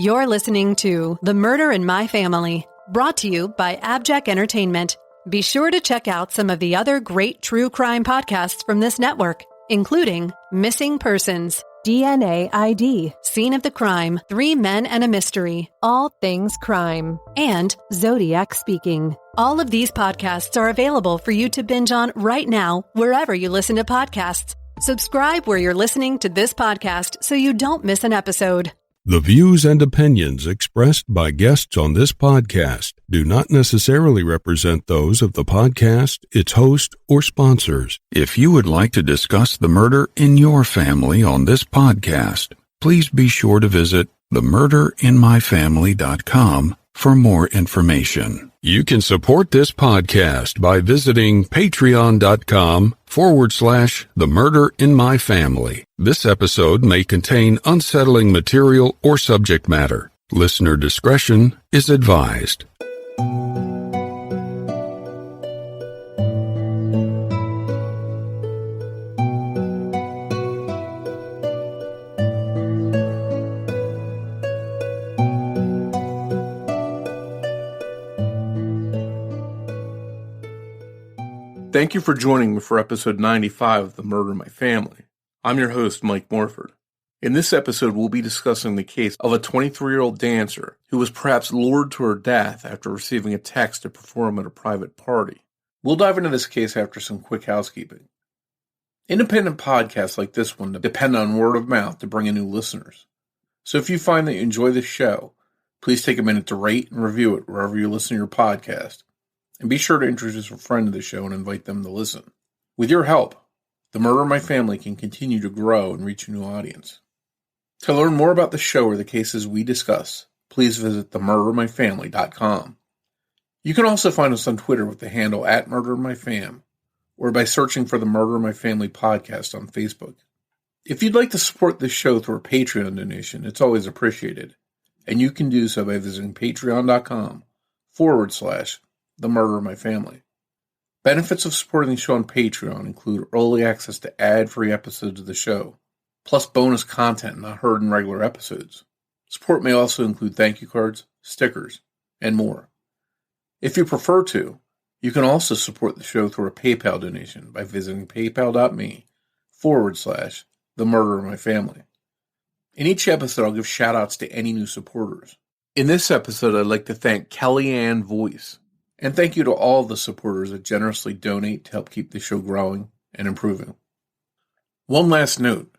You're listening to The Murder in My Family, brought to you by AbJack Entertainment. Be sure to check out some of the other great true crime podcasts from this network, including Missing Persons, DNA ID, Scene of the Crime, 3 Men and a Mystery, All Things Crime, and Zodiac Speaking. All of these podcasts are available for you to binge on right now, wherever you listen to podcasts. Subscribe where you're listening to this podcast so you don't miss an episode. The views and opinions expressed by guests on this podcast do not necessarily represent those of the podcast, its host, or sponsors. If you would like to discuss the murder in your family on this podcast, please be sure to visit themurderinmyfamily.com for more information. You can support this podcast by visiting patreon.com/themurderinmyfamily. This episode may contain unsettling material or subject matter. Listener discretion is advised. Thank you for joining me for episode 95 of The Murder in My Family. I'm your host, Mike Morford. In this episode, we'll be discussing the case of a 23-year-old dancer who was perhaps lured to her death after receiving a text to perform at a private party. We'll dive into this case after some quick housekeeping. Independent podcasts like this one depend on word of mouth to bring in new listeners. So if you find that you enjoy this show, please take a minute to rate and review it wherever you listen to your podcast. And be sure to introduce a friend to the show and invite them to listen. With your help, The Murder in My Family can continue to grow and reach a new audience. To learn more about the show or the cases we discuss, please visit themurderinmyfamily.com. You can also find us on Twitter with the handle @MurderInMyFam, or by searching for the Murder in My Family podcast on Facebook. If you'd like to support this show through a Patreon donation, it's always appreciated, and you can do so by visiting patreon.com/The Murder in My Family. Benefits of supporting the show on Patreon include early access to ad-free episodes of the show, plus bonus content not heard in regular episodes. Support may also include thank you cards, stickers, and more. If you prefer to, you can also support the show through a PayPal donation by visiting paypal.me/The Murder in My Family. In each episode, I'll give shout-outs to any new supporters. In this episode, I'd like to thank Kellyanne Voice. And thank you to all the supporters that generously donate to help keep the show growing and improving. One last note.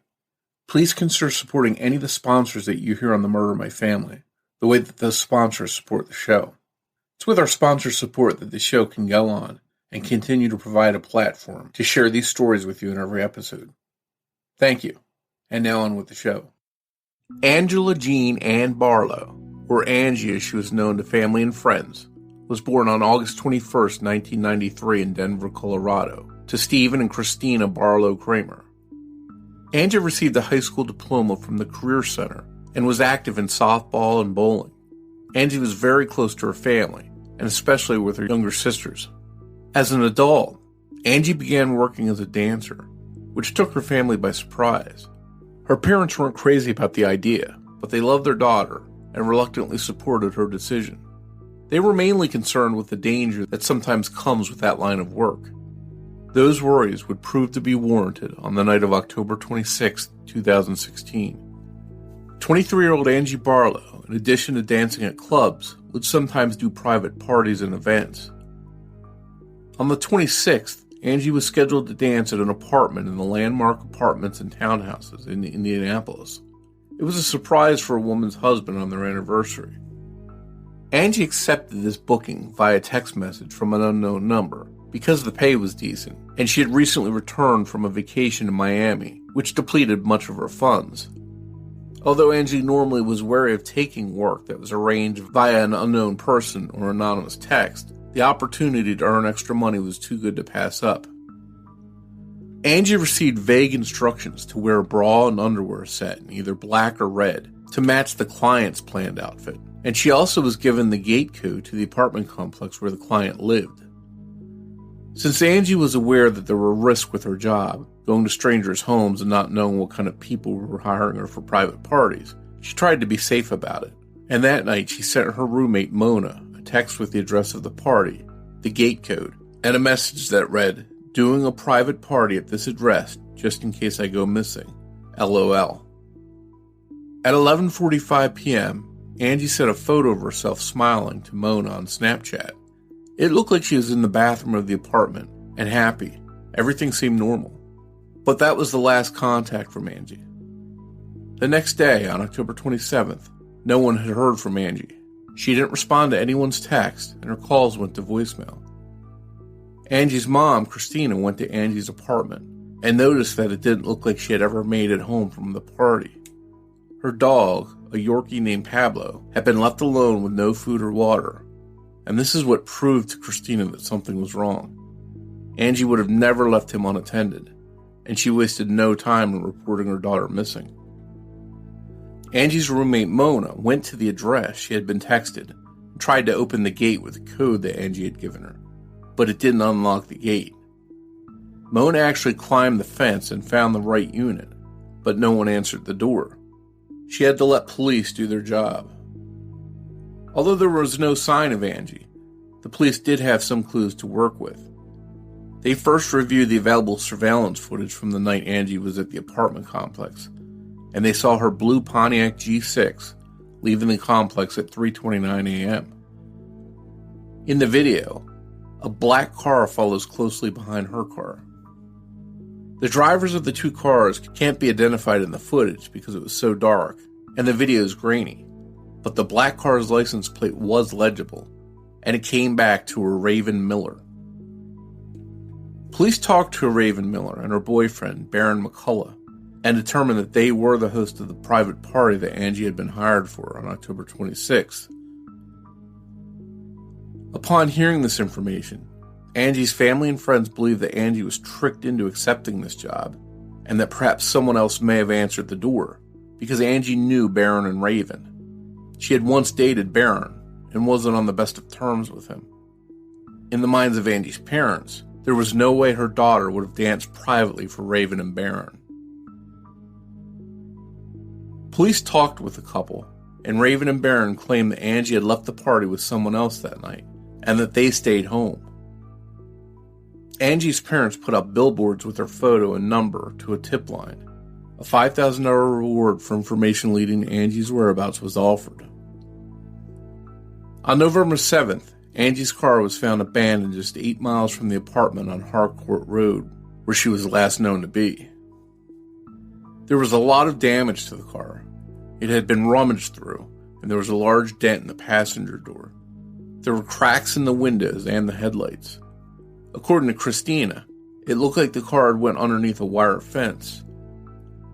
Please consider supporting any of the sponsors that you hear on The Murder in My Family, the way that those sponsors support the show. It's with our sponsor support that the show can go on and continue to provide a platform to share these stories with you in every episode. Thank you. And now on with the show. Angela Jean Ann Barlow, or Angie as she was known to family and friends, was born on August 21st, 1993 in Denver, Colorado, to Stephen and Christina Barlow Kramer. Angie received a high school diploma from the Career Center and was active in softball and bowling. Angie was very close to her family, and especially with her younger sisters. As an adult, Angie began working as a dancer, which took her family by surprise. Her parents weren't crazy about the idea, but they loved their daughter and reluctantly supported her decision. They were mainly concerned with the danger that sometimes comes with that line of work. Those worries would prove to be warranted on the night of October 26, 2016. 23-year-old Angie Barlow, in addition to dancing at clubs, would sometimes do private parties and events. On the 26th, Angie was scheduled to dance at an apartment in the Landmark Apartments and Townhouses in Indianapolis. It was a surprise for a woman's husband on their anniversary. Angie accepted this booking via text message from an unknown number because the pay was decent, and she had recently returned from a vacation in Miami, which depleted much of her funds. Although Angie normally was wary of taking work that was arranged via an unknown person or anonymous text, the opportunity to earn extra money was too good to pass up. Angie received vague instructions to wear a bra and underwear set in either black or red to match the client's planned outfit. And she also was given the gate code to the apartment complex where the client lived. Since Angie was aware that there were risks with her job, going to strangers' homes and not knowing what kind of people were hiring her for private parties, she tried to be safe about it. And that night, she sent her roommate, Mona, a text with the address of the party, the gate code, and a message that read, "Doing a private party at this address, just in case I go missing. LOL." At 11:45 p.m., Angie sent a photo of herself smiling to Mona on Snapchat. It looked like she was in the bathroom of the apartment and happy. Everything seemed normal. But that was the last contact from Angie. The next day, on October 27th, no one had heard from Angie. She didn't respond to anyone's text, and her calls went to voicemail. Angie's mom, Christina, went to Angie's apartment and noticed that it didn't look like she had ever made it home from the party. Her dog, a Yorkie named Pablo, had been left alone with no food or water, and this is what proved to Christina that something was wrong. Angie would have never left him unattended, and she wasted no time in reporting her daughter missing. Angie's roommate Mona went to the address she had been texted and tried to open the gate with the code that Angie had given her, but it didn't unlock the gate. Mona actually climbed the fence and found the right unit, but no one answered the door. She had to let police do their job. Although there was no sign of Angie, the police did have some clues to work with. They first reviewed the available surveillance footage from the night Angie was at the apartment complex, and they saw her blue Pontiac G6 leaving the complex at 3:29 a.m. In the video, a black car follows closely behind her car. The drivers of the two cars can't be identified in the footage because it was so dark, and the video is grainy, but the black car's license plate was legible, and it came back to a Raven Miller. Police talked to Raven Miller and her boyfriend, Baron McCullough, and determined that they were the host of the private party that Angie had been hired for on October 26th. Upon hearing this information, Angie's family and friends believed that Angie was tricked into accepting this job, and that perhaps someone else may have answered the door, because Angie knew Baron and Raven. She had once dated Baron, and wasn't on the best of terms with him. In the minds of Angie's parents, there was no way her daughter would have danced privately for Raven and Baron. Police talked with the couple, and Raven and Baron claimed that Angie had left the party with someone else that night, and that they stayed home. Angie's parents put up billboards with her photo and number to a tip line. A $5,000 reward for information leading to Angie's whereabouts was offered. On November 7th, Angie's car was found abandoned just 8 miles from the apartment on Harcourt Road, where she was last known to be. There was a lot of damage to the car. It had been rummaged through, and there was a large dent in the passenger door. There were cracks in the windows and the headlights. According to Christina, it looked like the car had went underneath a wire fence.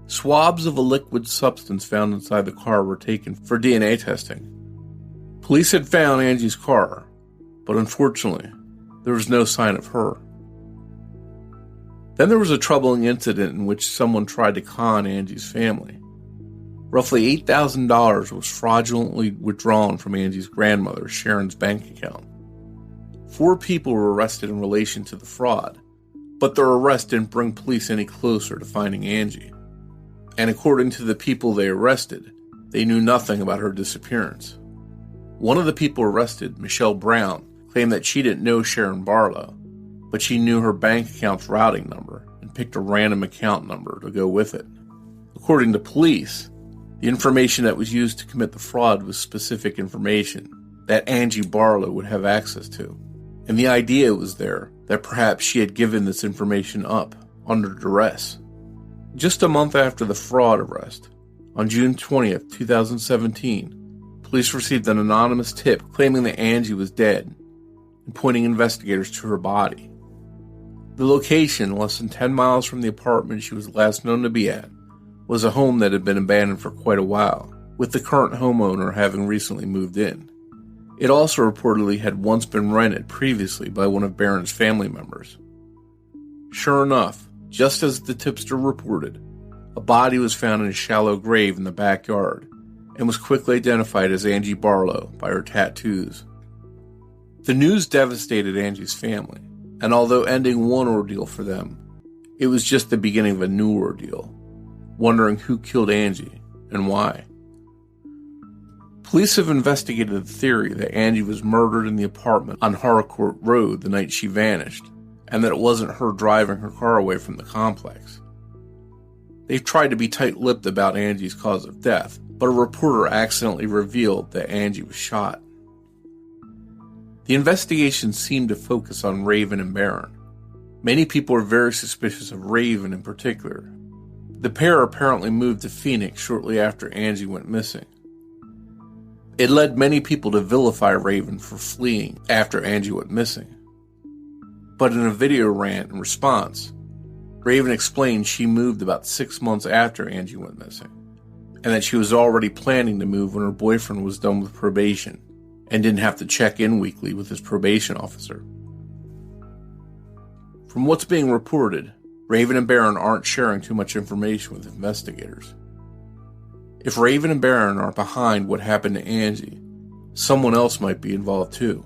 Swabs of a liquid substance found inside the car were taken for DNA testing. Police had found Angie's car, but unfortunately, there was no sign of her. Then there was a troubling incident in which someone tried to con Angie's family. Roughly $8,000 was fraudulently withdrawn from Angie's grandmother, Sharon's bank account. 4 people were arrested in relation to the fraud, but their arrest didn't bring police any closer to finding Angie. And according to the people they arrested, they knew nothing about her disappearance. One of the people arrested, Michelle Brown, claimed that she didn't know Sharon Barlow, but she knew her bank account's routing number and picked a random account number to go with it. According to police, the information that was used to commit the fraud was specific information that Angie Barlow would have access to. And the idea was there that perhaps she had given this information up under duress. Just a month after the fraud arrest, on June 20th, 2017, police received an anonymous tip claiming that Angie was dead and pointing investigators to her body. The location, less than 10 miles from the apartment she was last known to be at, was a home that had been abandoned for quite a while, with the current homeowner having recently moved in. It also reportedly had once been rented previously by one of Baron's family members. Sure enough, just as the tipster reported, a body was found in a shallow grave in the backyard and was quickly identified as Angie Barlow by her tattoos. The news devastated Angie's family, and although ending one ordeal for them, it was just the beginning of a new ordeal, wondering who killed Angie and why. Police have investigated the theory that Angie was murdered in the apartment on Harcourt Road the night she vanished, and that it wasn't her driving her car away from the complex. They've tried to be tight-lipped about Angie's cause of death, but a reporter accidentally revealed that Angie was shot. The investigation seemed to focus on Raven and Barron. Many people are very suspicious of Raven in particular. The pair apparently moved to Phoenix shortly after Angie went missing. It led many people to vilify Raven for fleeing after Angie went missing. But in a video rant in response, Raven explained she moved about 6 months after Angie went missing, and that she was already planning to move when her boyfriend was done with probation and didn't have to check in weekly with his probation officer. From what's being reported, Raven and Barron aren't sharing too much information with investigators. If Raven and Barron are behind what happened to Angie, someone else might be involved too.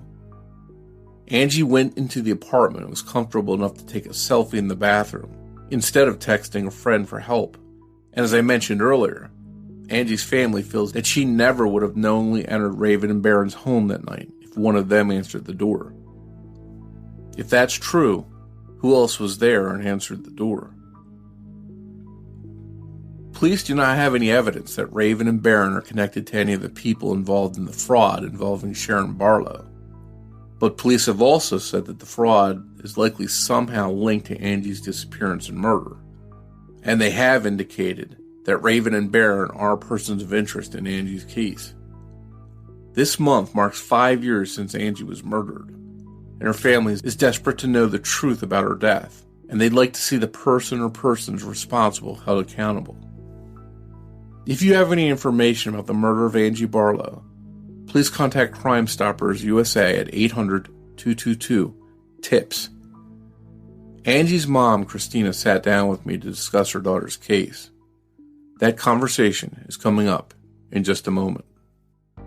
Angie went into the apartment and was comfortable enough to take a selfie in the bathroom instead of texting a friend for help. And as I mentioned earlier, Angie's family feels that she never would have knowingly entered Raven and Barron's home that night if one of them answered the door. If that's true, who else was there and answered the door? Police do not have any evidence that Raven and Barron are connected to any of the people involved in the fraud involving Sharon Barlow. But police have also said that the fraud is likely somehow linked to Angie's disappearance and murder. And they have indicated that Raven and Barron are persons of interest in Angie's case. This month marks 5 years since Angie was murdered, and her family is desperate to know the truth about her death, and they'd like to see the person or persons responsible held accountable. If you have any information about the murder of Angie Barlow, please contact Crime Stoppers USA at 800-222-TIPS. Angie's mom, Christina, sat down with me to discuss her daughter's case. That conversation is coming up in just a moment.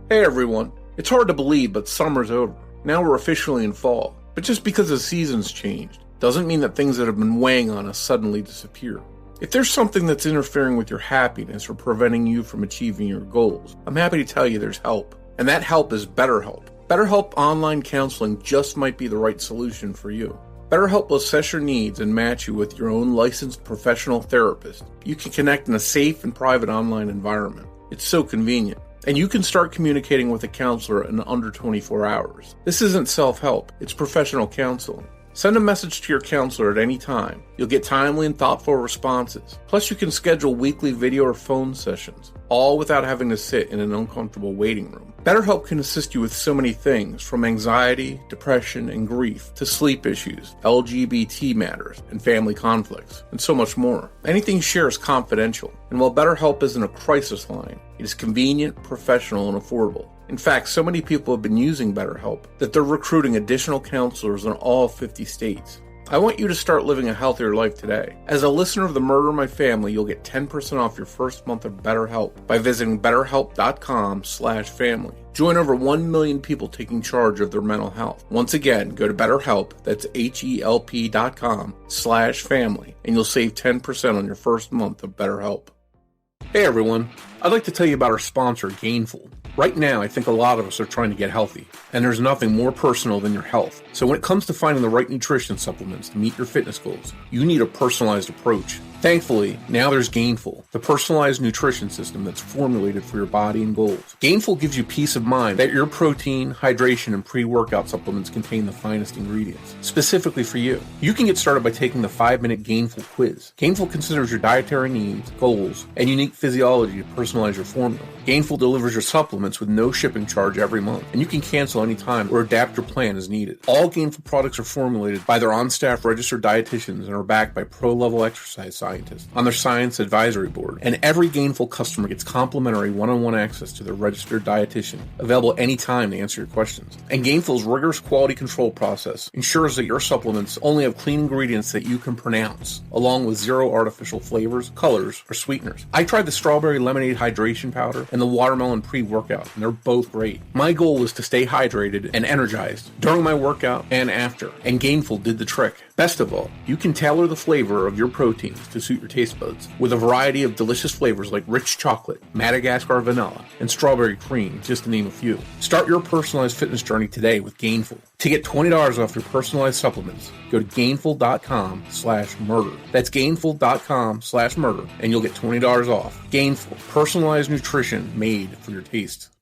Hey everyone, it's hard to believe, but summer's over. Now we're officially in fall. But just because the season's changed doesn't mean that things that have been weighing on us suddenly disappear. If there's something that's interfering with your happiness or preventing you from achieving your goals, I'm happy to tell you there's help. And that help is BetterHelp. BetterHelp online counseling just might be the right solution for you. BetterHelp will assess your needs and match you with your own licensed professional therapist. You can connect in a safe and private online environment. It's so convenient. And you can start communicating with a counselor in under 24 hours. This isn't self-help, it's professional counseling. Send a message to your counselor at any time. You'll get timely and thoughtful responses. Plus, you can schedule weekly video or phone sessions, all without having to sit in an uncomfortable waiting room. BetterHelp can assist you with so many things, from anxiety, depression, and grief, to sleep issues, LGBT matters, and family conflicts, and so much more. Anything you share is confidential, and while BetterHelp isn't a crisis line, it is convenient, professional, and affordable. In fact, so many people have been using BetterHelp that they're recruiting additional counselors in all 50 states. I want you to start living a healthier life today. As a listener of the Murder in My Family, you'll get 10% off your first month of BetterHelp by visiting BetterHelp.com/family. Join over 1 million people taking charge of their mental health. Once again, go to BetterHelp, that's HELP.com/family, and you'll save 10% on your first month of BetterHelp. Hey everyone, I'd like to tell you about our sponsor, Gainful. Right now, I think a lot of us are trying to get healthy, and there's nothing more personal than your health. So when it comes to finding the right nutrition supplements to meet your fitness goals, you need a personalized approach. Thankfully, now there's Gainful, the personalized nutrition system that's formulated for your body and goals. Gainful gives you peace of mind that your protein, hydration, and pre-workout supplements contain the finest ingredients, specifically for you. You can get started by taking the 5-minute Gainful quiz. Gainful considers your dietary needs, goals, and unique physiology to personalize your formula. Gainful delivers your supplements with no shipping charge every month, and you can cancel anytime or adapt your plan as needed. All Gainful products are formulated by their on-staff registered dietitians and are backed by pro-level exercise scientists on their science advisory board. And every Gainful customer gets complimentary one-on-one access to their registered dietitian, available anytime to answer your questions. And Gainful's rigorous quality control process ensures that your supplements only have clean ingredients that you can pronounce, along with 0 artificial flavors, colors, or sweeteners. I tried the strawberry lemonade hydration powder and the watermelon pre-workout, and they're both great. My goal was to stay hydrated and energized during my workout and after, and Gainful did the trick. Best of all, you can tailor the flavor of your proteins to suit your taste buds, with a variety of delicious flavors like rich chocolate, Madagascar vanilla, and strawberry cream, just to name a few. Start your personalized fitness journey today with Gainful. To get $20 off your personalized supplements, go to gainful.com/murder. That's gainful.com/murder, and you'll get $20 off. Gainful, personalized nutrition made for your taste.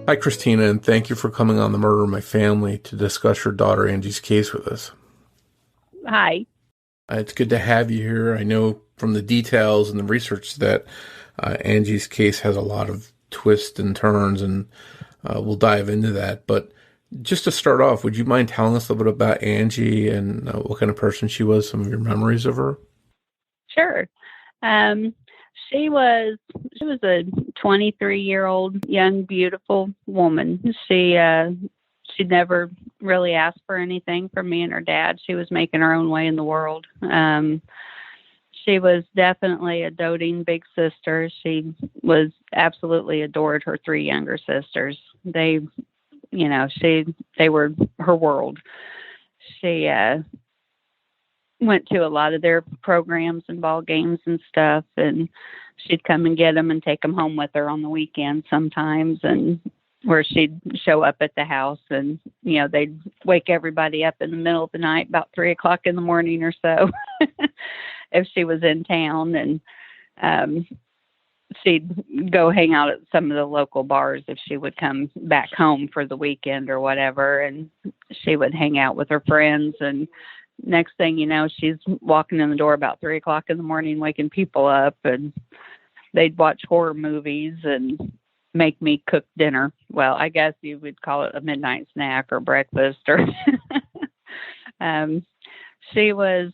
Hi, Christina, and thank you for coming on The Murder of My Family to discuss your daughter Angie's case with us. Hi. It's good to have you here. I know from the details and the research that Angie's case has a lot of twists and turns, and we'll dive into that. But just to start off, would you mind telling us a little bit about Angie and what kind of person she was, some of your memories of her? Sure. She was a 23-year-old young, beautiful woman. She never really asked for anything from me and her dad. She was making her own way in the world. She was definitely a doting big sister. She was absolutely adored her three younger sisters. They were her world. She went to a lot of their programs and ball games and stuff, and she'd come and get them and take them home with her on the weekend sometimes, and where she'd show up at the house, and they'd wake everybody up in the middle of the night about 3:00 in the morning or so if she was in town, and she'd go hang out at some of the local bars if she would come back home for the weekend or whatever, and she would hang out with her friends, and next thing you know, she's walking in the door about 3:00 in the morning, waking people up, and they'd watch horror movies and make me cook dinner. Well, I guess you would call it a midnight snack or breakfast, or she was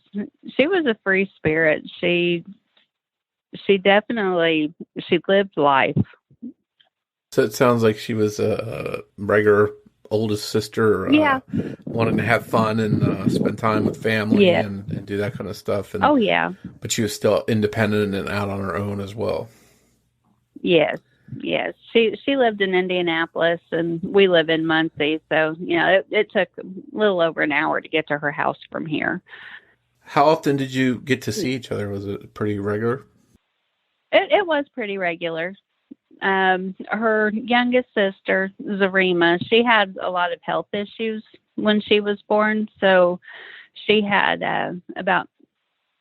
a free spirit. She lived life. So it sounds like she was a regular oldest sister, wanting to have fun and spend time with family and do that kind of stuff. And, but she was still independent and out on her own as well. Yes. She lived in Indianapolis, and we live in Muncie. So, it took a little over an hour to get to her house from here. How often did you get to see each other? Was it pretty regular? It was pretty regular. Her youngest sister, Zarema, she had a lot of health issues when she was born. So she had about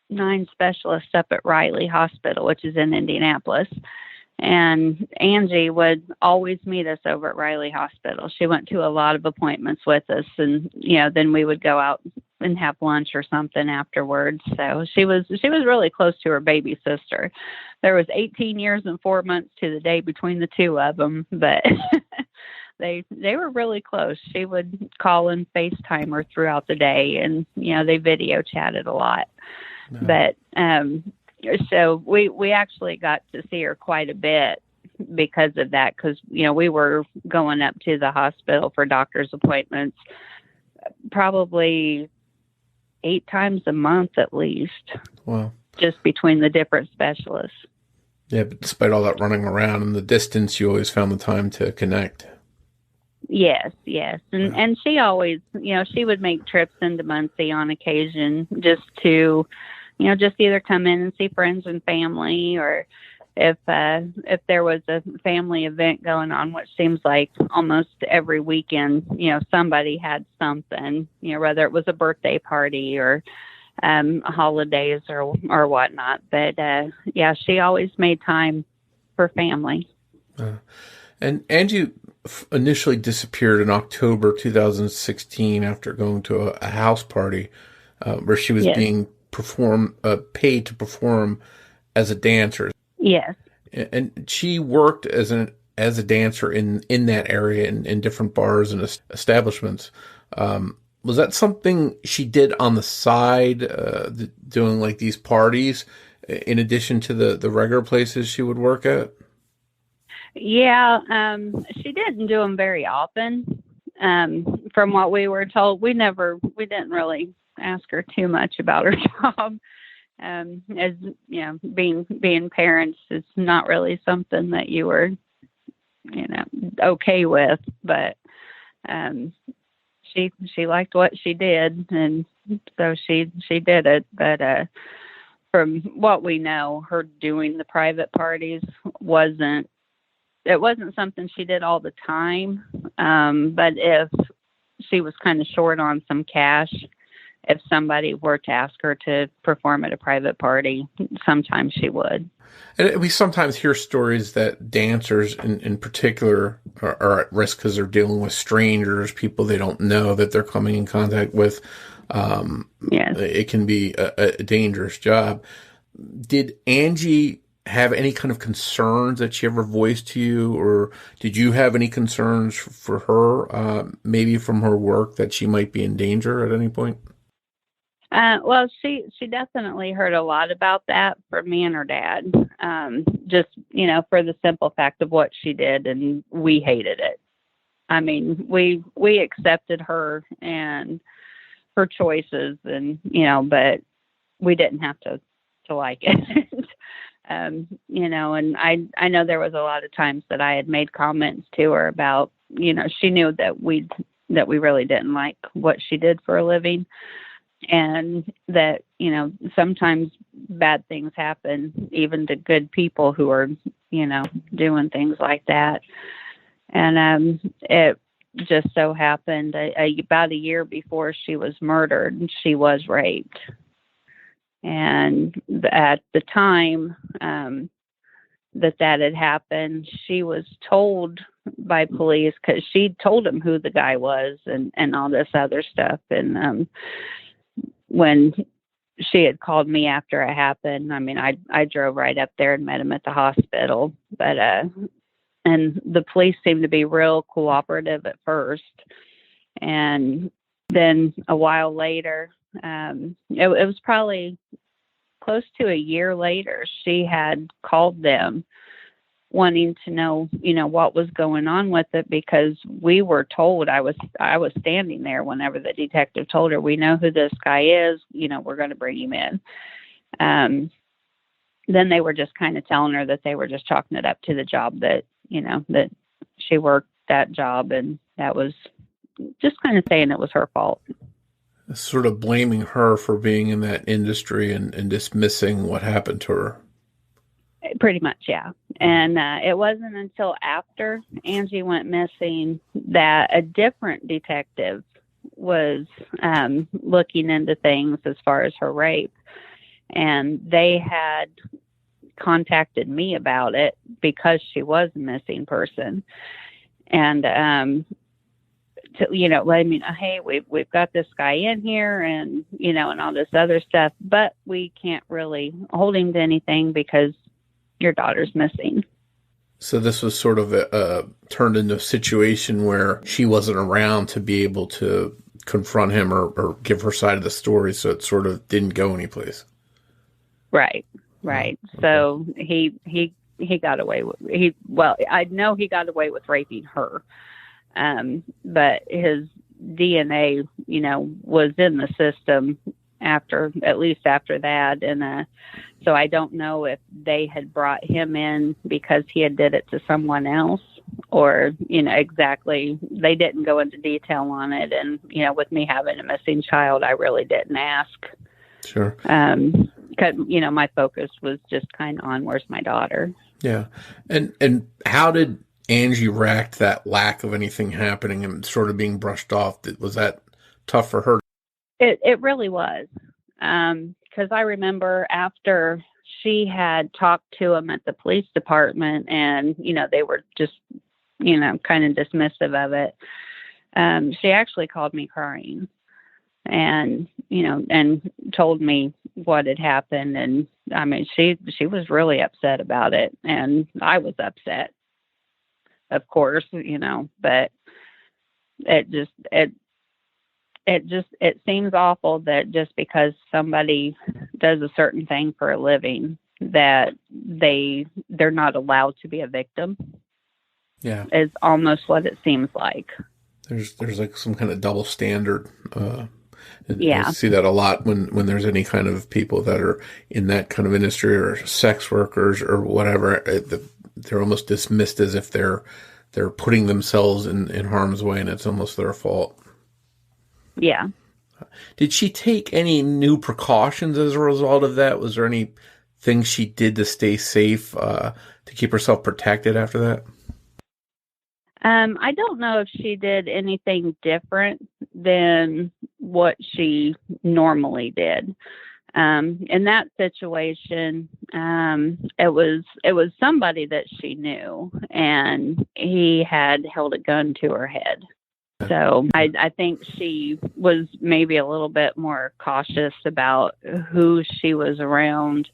9 specialists up at Riley Hospital, which is in Indianapolis. And Angie would always meet us over at Riley Hospital. She went to a lot of appointments with us, and then we would go out and have lunch or something afterwards. So she was really close to her baby sister. There was 18 years and 4 months to the day between the two of them, but they were really close. She would call and FaceTime her throughout the day, and they video chatted a lot. No. But so we actually got to see her quite a bit because of that, because we were going up to the hospital for doctor's appointments probably 8 times a month at least. Wow. Just between the different specialists. Yeah, but despite all that running around and the distance, you always found the time to connect. Yes. And she always, she would make trips into Muncie on occasion just to, just either come in and see friends and family, or if there was a family event going on, which seems like almost every weekend, somebody had something, whether it was a birthday party or holidays or whatnot. But she always made time for family. And Angie initially disappeared in October 2016 after going to a house party where she was being paid to perform as a dancer. Yes. And she worked as a dancer in that area in different bars and establishments. Was that something she did on the side, doing like these parties in addition to the regular places she would work at? Yeah, she didn't do them very often. From what we were told, we didn't really ask her too much about her job. As being parents, it's not really something that you were okay with, but she liked what she did, and so she did it. But from what we know, her doing the private parties wasn't something she did all the time. But if she was kind of short on some cash, if somebody were to ask her to perform at a private party, sometimes she would. And we sometimes hear stories that dancers in particular are at risk because they're dealing with strangers, people they don't know that they're coming in contact with. Yes. It can be a dangerous job. Did Angie have any kind of concerns that she ever voiced to you, or did you have any concerns for her, maybe from her work, that she might be in danger at any point? Well, she definitely heard a lot about that from me and her dad. Just, for the simple fact of what she did, and we hated it. I mean, we accepted her and her choices, and, but we didn't have to like it. And I know there was a lot of times that I had made comments to her about, she knew that we really didn't like what she did for a living. And that, sometimes bad things happen even to good people who are, doing things like that. And it just so happened about a year before she was murdered, she was raped. And at the time that had happened, she was told by police, because she told them who the guy was and all this other stuff. And when she had called me after it happened, I mean, I drove right up there and met him at the hospital. But and the police seemed to be real cooperative at first. And then a while later, it was probably close to a year later, she had called them wanting to know, what was going on with it, because we were told, I was standing there whenever the detective told her, we know who this guy is, we're going to bring him in. Then they were just kind of telling her that they were just chalking it up to the job that, that she worked that job, and that was just kind of saying it was her fault. Sort of blaming her for being in that industry and dismissing what happened to her. Pretty much, yeah. And it wasn't until after Angie went missing that a different detective was looking into things as far as her rape. And they had contacted me about it because she was a missing person. And, to, let me know, hey, we've got this guy in here, and, and all this other stuff, but we can't really hold him to anything because your daughter's missing. So this was sort of turned into a situation where she wasn't around to be able to confront him or give her side of the story, so it sort of didn't go anyplace. Right. Oh, okay. So he got away with, I know he got away with raping her. But his DNA, was in the system at least after that. And, so I don't know if they had brought him in because he had did it to someone else, or, exactly. They didn't go into detail on it. And, with me having a missing child, I really didn't ask. Sure. 'Cause, my focus was just kind of on where's my daughter. Yeah. And how did Angie react that lack of anything happening and sort of being brushed off? Was that tough for her? It really was. Because I remember after she had talked to him at the police department, and, they were just, kind of dismissive of it. She actually called me crying and, and told me what had happened. And I mean, she was really upset about it, and I was upset, of course, but it seems awful that just because somebody does a certain thing for a living, that they're not allowed to be a victim. Yeah. Is almost what it seems like. There's like some kind of double standard. Yeah. I see that a lot when there's any kind of people that are in that kind of industry, or sex workers or whatever. They're almost dismissed as if they're they're putting themselves in harm's way and it's almost their fault. Yeah. Did she take any new precautions as a result of that? Was there any things she did to stay safe, to keep herself protected after that? I don't know if she did anything different than what she normally did. In that situation, it was somebody that she knew, and he had held a gun to her head. So I think she was maybe a little bit more cautious about who she was around,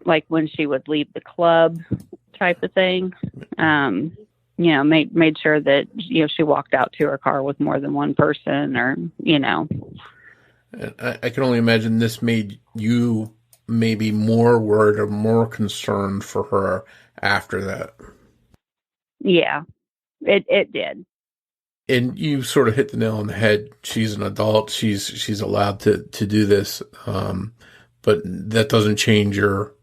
like when she would leave the club type of thing. Made sure that, she walked out to her car with more than one person, or. I can only imagine this made you maybe more worried or more concerned for her after that. Yeah, it did. And you sort of hit the nail on the head. She's an adult. She's allowed to do this. But that doesn't change your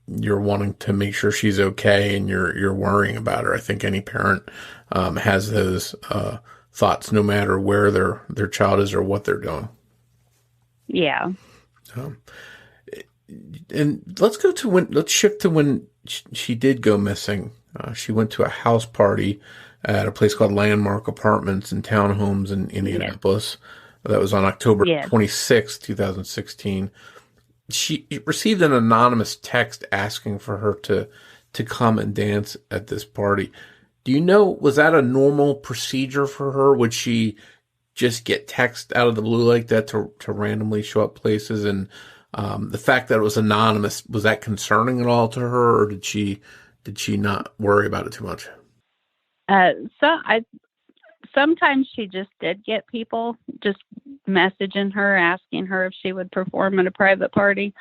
wanting to make sure she's okay, and you're worrying about her. I think any parent has those thoughts, no matter where their child is or what they're doing. Yeah. And let's shift to when she did go missing. She went to a house party at a place called Landmark Apartments and Townhomes in Indianapolis. That was on October 26th, 2016. She received an anonymous text asking for her to come and dance at this party. Do you know, was that a normal procedure for her? Would she just get text out of the blue like that to randomly show up places? And the fact that it was anonymous, was that concerning at all to her, or did she not worry about it too much? Sometimes she just did get people just messaging her, asking her if she would perform at a private party.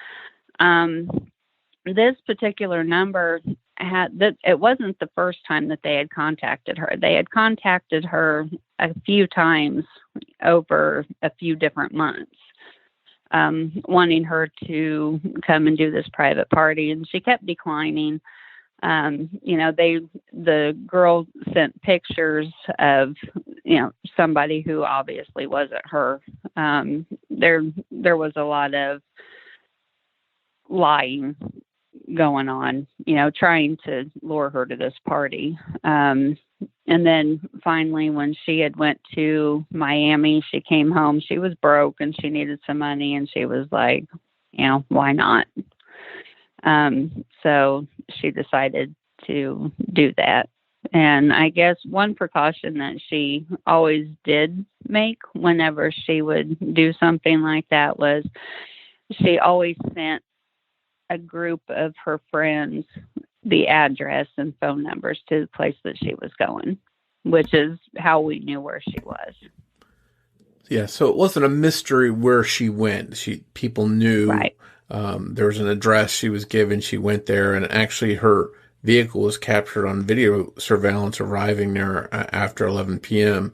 This particular number it wasn't the first time that they had contacted her. They had contacted her a few times over a few different months, wanting her to come and do this private party, and she kept declining. The girl sent pictures of, somebody who obviously wasn't her. There was a lot of lying going on, trying to lure her to this party. And then finally, when she had went to Miami, she came home, she was broke and she needed some money, and she was like, why not? So she decided to do that. And I guess one precaution that she always did make whenever she would do something like that was she always sent a group of her friends the address and phone numbers to the place that she was going, which is how we knew where she was. Yeah, so it wasn't a mystery where she went. People knew. Right. There was an address she was given. She went there, and actually her vehicle was captured on video surveillance arriving there after 11 p.m.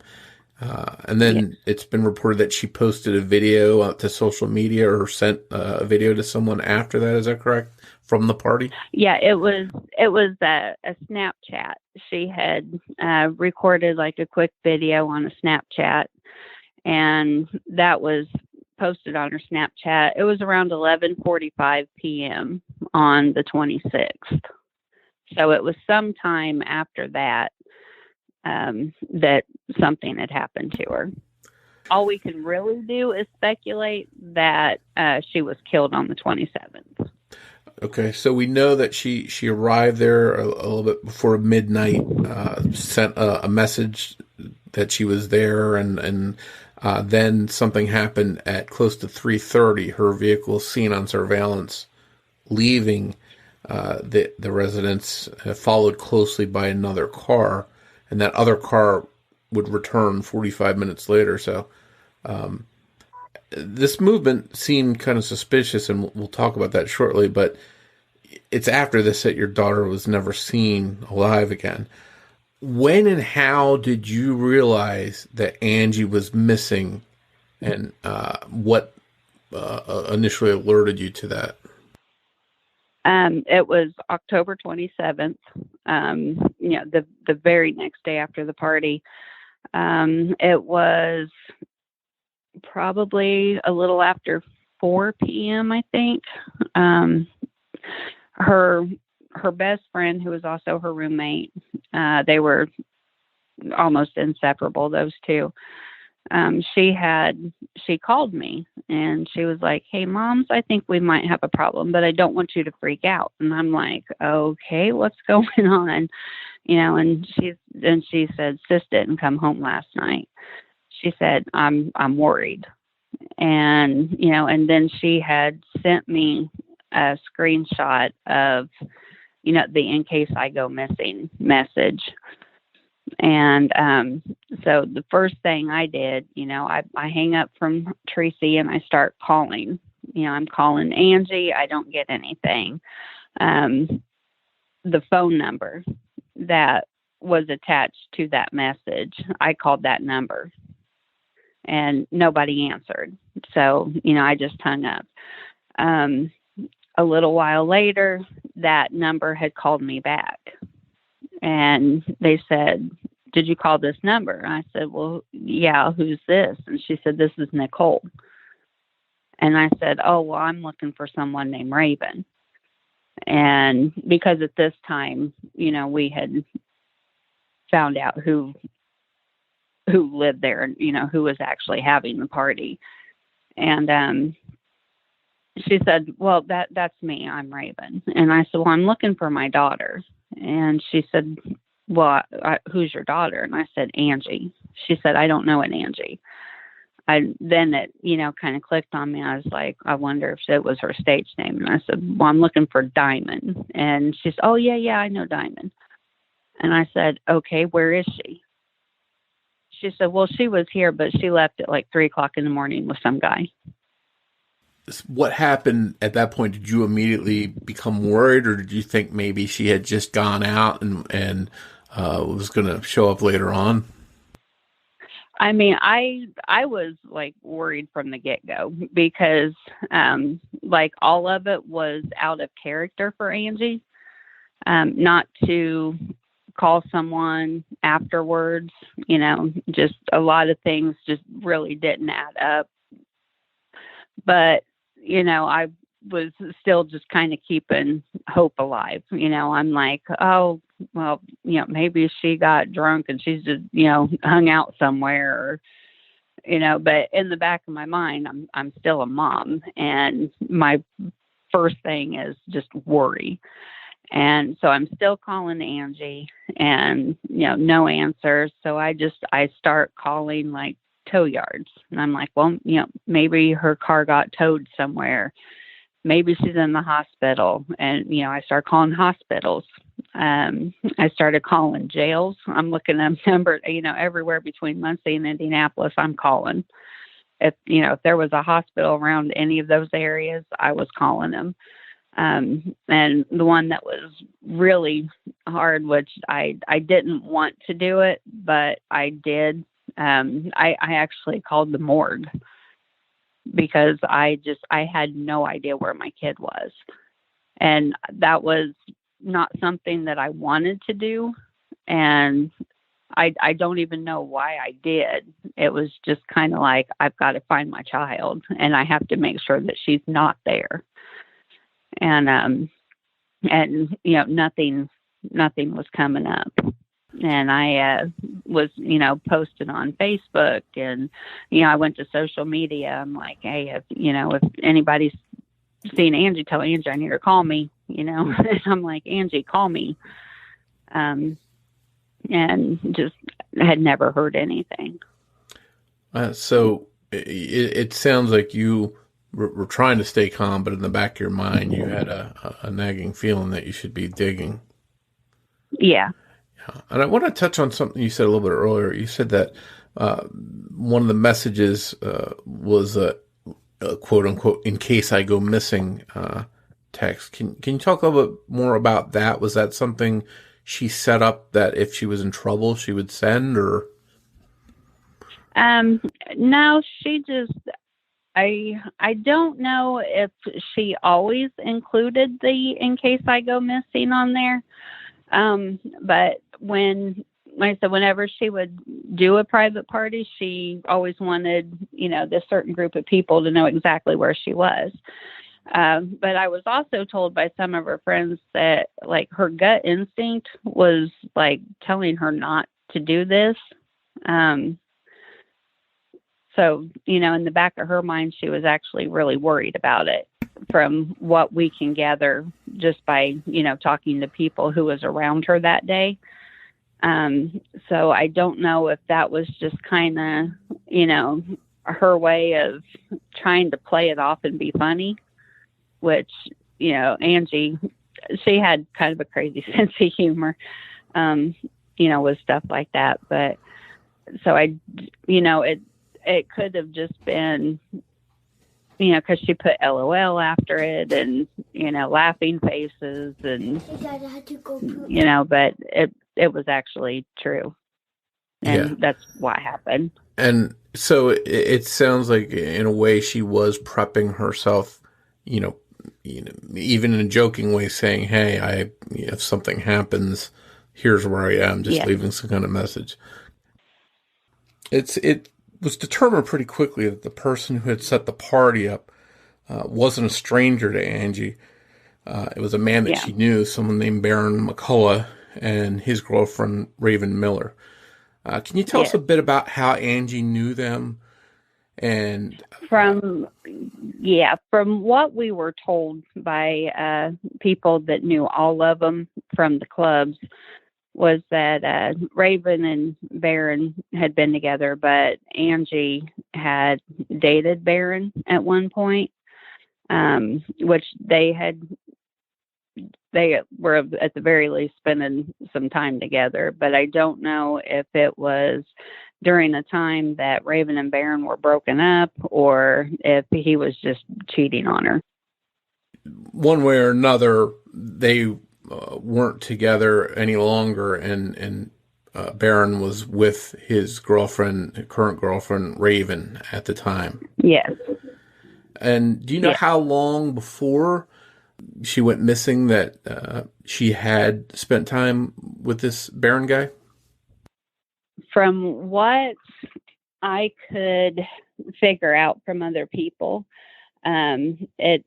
And then It's been reported that she posted a video out to social media or sent a video to someone after that. Is that correct? From the party? Yeah, it was a Snapchat. She had recorded like a quick video on a Snapchat, and that was posted on her Snapchat. It was around 11:45 p.m. on the 26th. So it was sometime after that that something had happened to her. All we can really do is speculate that she was killed on the 27th. Okay, so we know that she arrived there a little bit before midnight, sent a message that she was there, and then something happened at close to 3:30. Her vehicle seen on surveillance leaving the residence, followed closely by another car, and that other car would return 45 minutes later. So this movement seemed kind of suspicious, and we'll talk about that shortly, but it's after this that your daughter was never seen alive again. When and how did you realize that Angie was missing, and what initially alerted you to that? It was October 27th. the very next day after the party. It was probably a little after 4 p.m., I think. Her best friend, who was also her roommate, they were almost inseparable, those two. She called me and she was like, "Hey, Moms, I think we might have a problem, but I don't want you to freak out." And I'm like, "Okay, what's going on?" And she said, "Sis didn't come home last night." She said, I'm worried." And, and then she had sent me a screenshot of, the "in case I go missing" message. And so the first thing I did, I hang up from Tracy and I start calling. I'm calling Angie. I don't get anything. The phone number that was attached to that message, I called that number and nobody answered. So, I just hung up. A little while later, that number had called me back. And they said, "Did you call this number?" And I said, "Well, yeah, who's this?" And she said, "This is Nicole." And I said, "Oh, well, I'm looking for someone named Raven." And because at this time, we had found out who lived there and, who was actually having the party. And she said, "Well, that's me. I'm Raven." And I said, "Well, I'm looking for my daughter." And she said, "Well, who's your daughter?" And I said, "Angie." She said, "I don't know an Angie." Then it, kind of clicked on me. I was like, I wonder if it was her stage name. And I said, "Well, I'm looking for Diamond." And she said, "Oh, yeah, I know Diamond." And I said, "Okay, where is she?" She said, "Well, she was here, but she left at like 3:00 in the morning with some guy." What happened at that point? Did you immediately become worried, or did you think maybe she had just gone out and was going to show up later on? I mean, I was like worried from the get-go because like all of it was out of character for Angie. Not to call someone afterwards, just a lot of things just really didn't add up. But, I was still just kind of keeping hope alive. I'm like, oh, well, maybe she got drunk and she's just, hung out somewhere, or, but in the back of my mind, I'm still a mom. And my first thing is just worry. And so I'm still calling Angie and, no answers. So I start calling like tow yards. And I'm like, well, maybe her car got towed somewhere. Maybe she's in the hospital. And, I start calling hospitals. I started calling jails. I'm looking at numbers, everywhere between Muncie and Indianapolis, I'm calling. If there was a hospital around any of those areas, I was calling them. And the one that was really hard, which I didn't want to do it, but I did. I actually called the morgue because I had no idea where my kid was. And that was not something that I wanted to do. And I don't even know why I did. It was just kind of like, I've got to find my child and I have to make sure that she's not there. And nothing was coming up. And I was, posted on Facebook and, I went to social media. I'm like, hey, if anybody's seen Angie, tell Angie I need her to call me, I'm like, Angie, call me. And just had never heard anything. So it sounds like you were trying to stay calm, but in the back of your mind, you had a nagging feeling that you should be digging. Yeah. And I want to touch on something you said a little bit earlier. You said that one of the messages was a quote unquote, "in case I go missing" text. Can you talk a little bit more about that? Was that something she set up that if she was in trouble, she would send, or? No, she just, I don't know if she always included the "in case I go missing" on there. But like I said, whenever she would do a private party, she always wanted, this certain group of people to know exactly where she was. But I was also told by some of her friends that like her gut instinct was like telling her not to do this. So, in the back of her mind, she was actually really worried about it from what we can gather just by, talking to people who was around her that day. So I don't know if that was just kind of, her way of trying to play it off and be funny, which, Angie, she had kind of a crazy sense of humor, with stuff like that. But so it could have just been, because she put LOL after it and, laughing faces and, but it was actually true. And that's what happened. And so it sounds like in a way she was prepping herself, even in a joking way saying, hey, if something happens, here's where I am, just leaving some kind of message. It was determined pretty quickly that the person who had set the party up wasn't a stranger to Angie. It was a man that she knew, someone named Baron McCullough, and his girlfriend, Raven Miller. Can you tell us a bit about how Angie knew them? And from what we were told by people that knew all of them from the clubs, was that Raven and Baron had been together, but Angie had dated Baron at one point, which they were at the very least spending some time together. But I don't know if it was during the time that Raven and Baron were broken up or if he was just cheating on her. One way or another, they weren't together any longer, and Baron was with his current girlfriend, Raven, at the time. Yes. And do you know how long before she went missing that she had spent time with this Baron guy? From what I could figure out from other people, it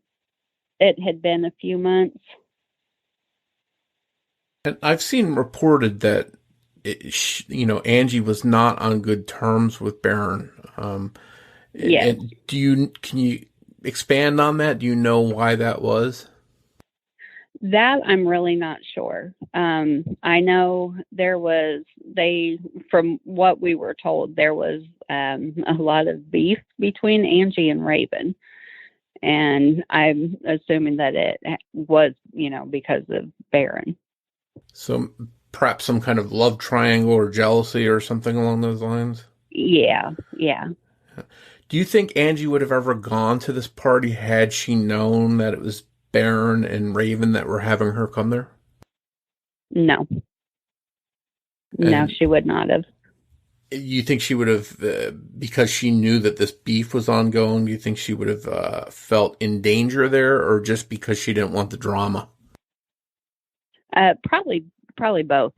had been a few months. And I've seen reported that Angie was not on good terms with Baron. Yes. Can you expand on that? Do you know why that was? That I'm really not sure. I know from what we were told, there was a lot of beef between Angie and Raven. And I'm assuming that it was, because of Baron. So perhaps some kind of love triangle or jealousy or something along those lines? Yeah. Do you think Angie would have ever gone to this party had she known that it was Baron and Raven that were having her come there? No. No, she would not have. You think she would have, because she knew that this beef was ongoing, do you think she would have felt in danger there, or just because she didn't want the drama? Probably both.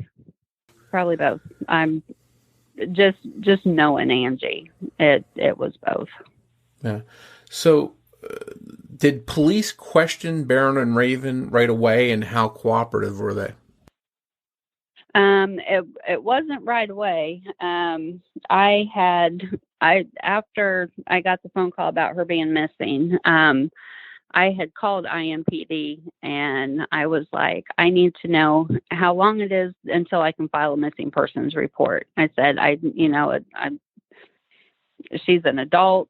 Probably both. I'm just knowing Angie. It was both. Yeah. So, did police question Baron and Raven right away, and how cooperative were they? It wasn't right away. After I got the phone call about her being missing, I had called IMPD and I was like, I need to know how long it is until I can file a missing persons report. I said, she's an adult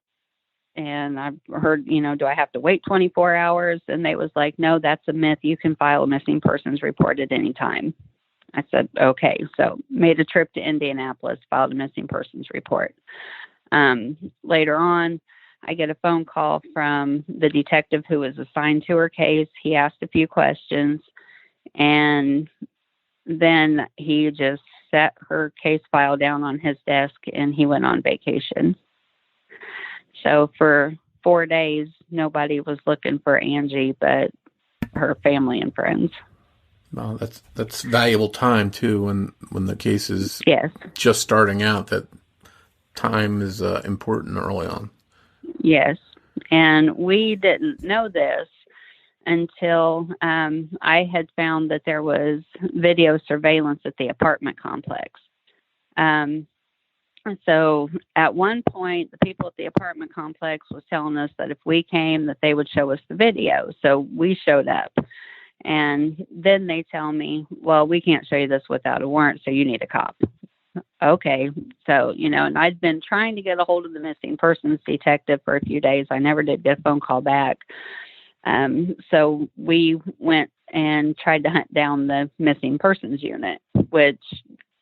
and I've heard, do I have to wait 24 hours? And they was like, no, that's a myth. You can file a missing persons report at any time. I said, okay. So made a trip to Indianapolis, filed a missing persons report. Later on, I get a phone call from the detective who was assigned to her case. He asked a few questions, and then he just set her case file down on his desk, and he went on vacation. So for 4 days, nobody was looking for Angie but her family and friends. Well, that's valuable time too when the case is Yes. just starting out. That time is important early on. Yes. And we didn't know this until I had found that there was video surveillance at the apartment complex. So at one point, the people at the apartment complex was telling us that if we came, that they would show us the video. So we showed up. And then they tell me, well, we can't show you this without a warrant, so you need a cop. Okay. So, and I'd been trying to get a hold of the missing persons detective for a few days. I never did get a phone call back. So we went and tried to hunt down the missing persons unit, which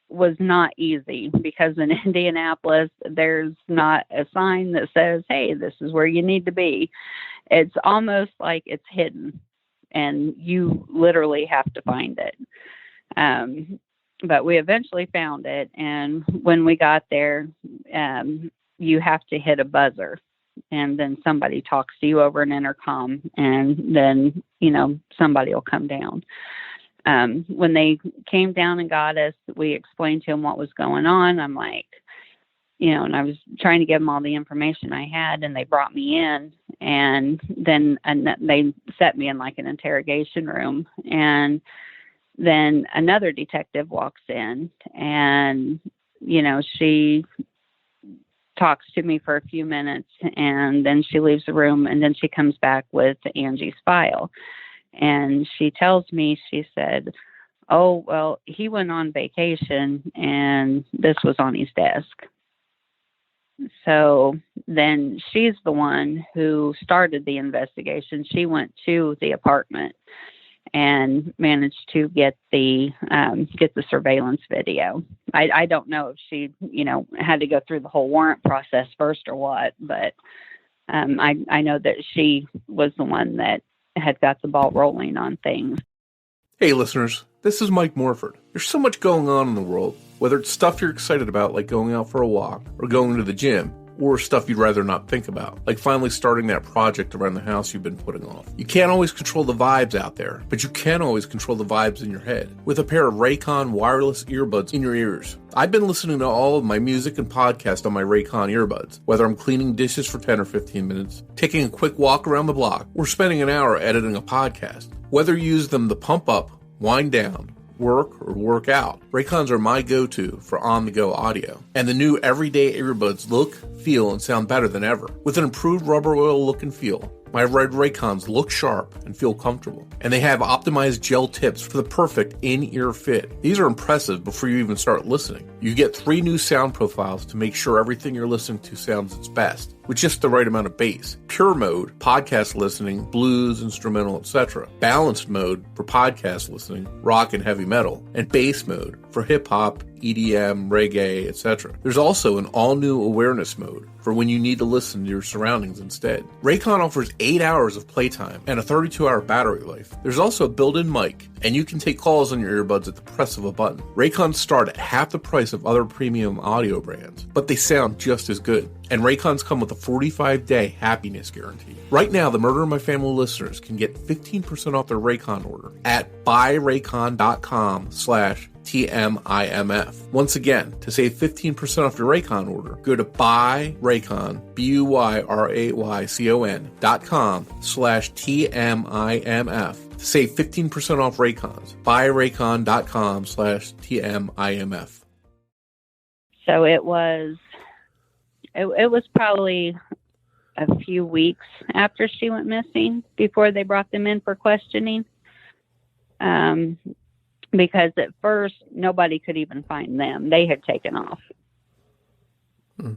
was not easy because in Indianapolis, there's not a sign that says, hey, this is where you need to be. It's almost like it's hidden and you literally have to find it. But we eventually found it. And when we got there, you have to hit a buzzer and then somebody talks to you over an intercom and then, somebody will come down. When they came down and got us, we explained to them what was going on. I'm like, and I was trying to give them all the information I had, and they brought me in, and then they set me in like an interrogation room. And then another detective walks in, and, she talks to me for a few minutes, and then she leaves the room, and then she comes back with Angie's file. And she tells me, she said, oh, well, he went on vacation, and this was on his desk. So then she's the one who started the investigation. She went to the apartment and managed to get the surveillance video. I don't know if she, had to go through the whole warrant process first or what, but I know that she was the one that had got the ball rolling on things. Hey, listeners, this is Mike Morford. There's so much going on in the world, whether it's stuff you're excited about, like going out for a walk or going to the gym, or stuff you'd rather not think about, like finally starting that project around the house you've been putting off. You can't always control the vibes out there, but you can always control the vibes in your head with a pair of Raycon wireless earbuds in your ears. I've been listening to all of my music and podcasts on my Raycon earbuds, whether I'm cleaning dishes for 10 or 15 minutes, taking a quick walk around the block, or spending an hour editing a podcast. Whether you use them to pump up, wind down, work, or work out, Raycons are my go-to for on-the-go audio. And the new everyday earbuds look, feel, and sound better than ever. With an improved rubber oil look and feel, my red Raycons look sharp and feel comfortable. And they have optimized gel tips for the perfect in-ear fit. These are impressive before you even start listening. You get 3 new sound profiles to make sure everything you're listening to sounds its best, with just the right amount of bass. Pure mode, podcast listening, blues, instrumental, etc. Balanced mode for podcast listening, rock and heavy metal. And bass mode for hip-hop, EDM, reggae, etc. There's also an all-new awareness mode for when you need to listen to your surroundings instead. Raycon offers 8 hours of playtime and a 32-hour battery life. There's also a built-in mic, and you can take calls on your earbuds at the press of a button. Raycons start at half the price of other premium audio brands, but they sound just as good. And Raycons come with a 45-day happiness guarantee. Right now, the Murder in My Family listeners can get 15% off their Raycon order at buyraycon.com/TMIMF. Once again, to save 15% off your Raycon order, go to buyraycon, buyraycon.com/TMIMF to save 15% off Raycons. buyraycon.com/TMIMF. So it was probably a few weeks after she went missing before they brought them in for questioning. Because at first nobody could even find them. They had taken off.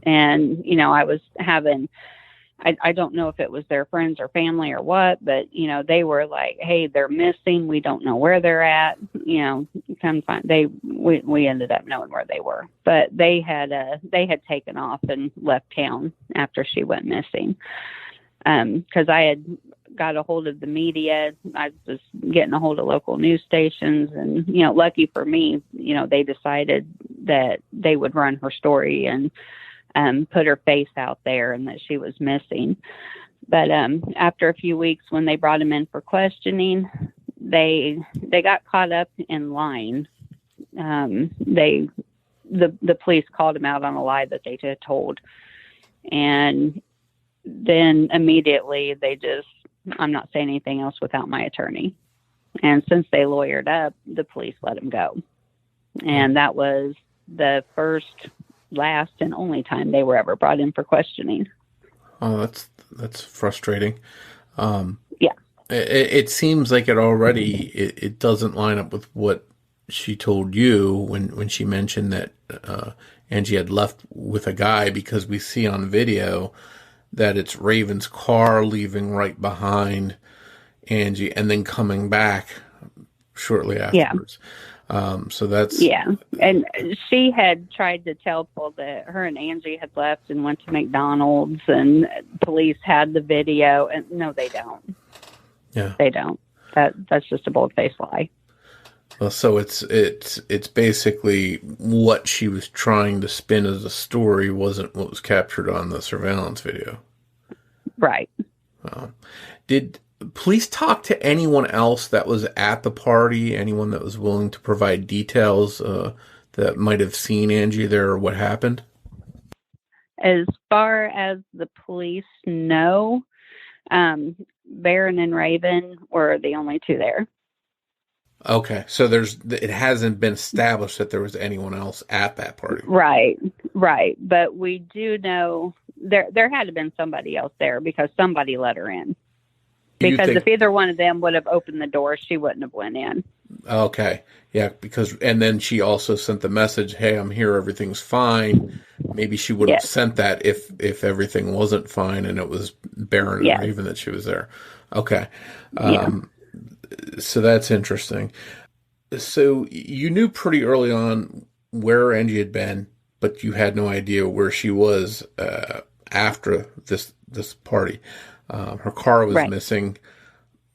And, I was having, I don't know if it was their friends or family or what, but, they were like, hey, they're missing. We don't know where they're at. Come find, we ended up knowing where they were, but they had taken off and left town after she went missing. Cause I had got a hold of the media. I was getting a hold of local news stations, and, lucky for me, they decided that they would run her story and put her face out there and that she was missing. But after a few weeks, when they brought him in for questioning, they got caught up in lying. The police called them out on a lie that they had told, and then immediately I'm not saying anything else without my attorney. And since they lawyered up, the police let him go. And that was the first, last, and only time they were ever brought in for questioning. Oh, that's frustrating. Yeah. It seems like it doesn't line up with what she told you when she mentioned that Angie had left with a guy, because we see on video that it's Raven's car leaving right behind Angie and then coming back shortly afterwards. So that's... Yeah. And she had tried to tell people that her and Angie had left and went to McDonald's, and police had the video, and no, they don't. Yeah. They don't. That's just a bold-faced lie. Well, so it's basically what she was trying to spin as a story wasn't what was captured on the surveillance video. Right. Did police talk to anyone else that was at the party? Anyone that was willing to provide details that might have seen Angie there or what happened? As far as the police know, Baron and Raven were the only two there. Okay, so it hasn't been established that there was anyone else at that party. Right. But we do know there had to have been somebody else there, because somebody let her in. Because if either one of them would have opened the door, she wouldn't have went in. Okay, yeah, and then she also sent the message, "Hey, I'm here, everything's fine." Maybe she would have sent that if everything wasn't fine and it was Baron and Raven that she was there. Okay. So that's interesting. So you knew pretty early on where Angie had been, but you had no idea where she was after this party. Her car was missing.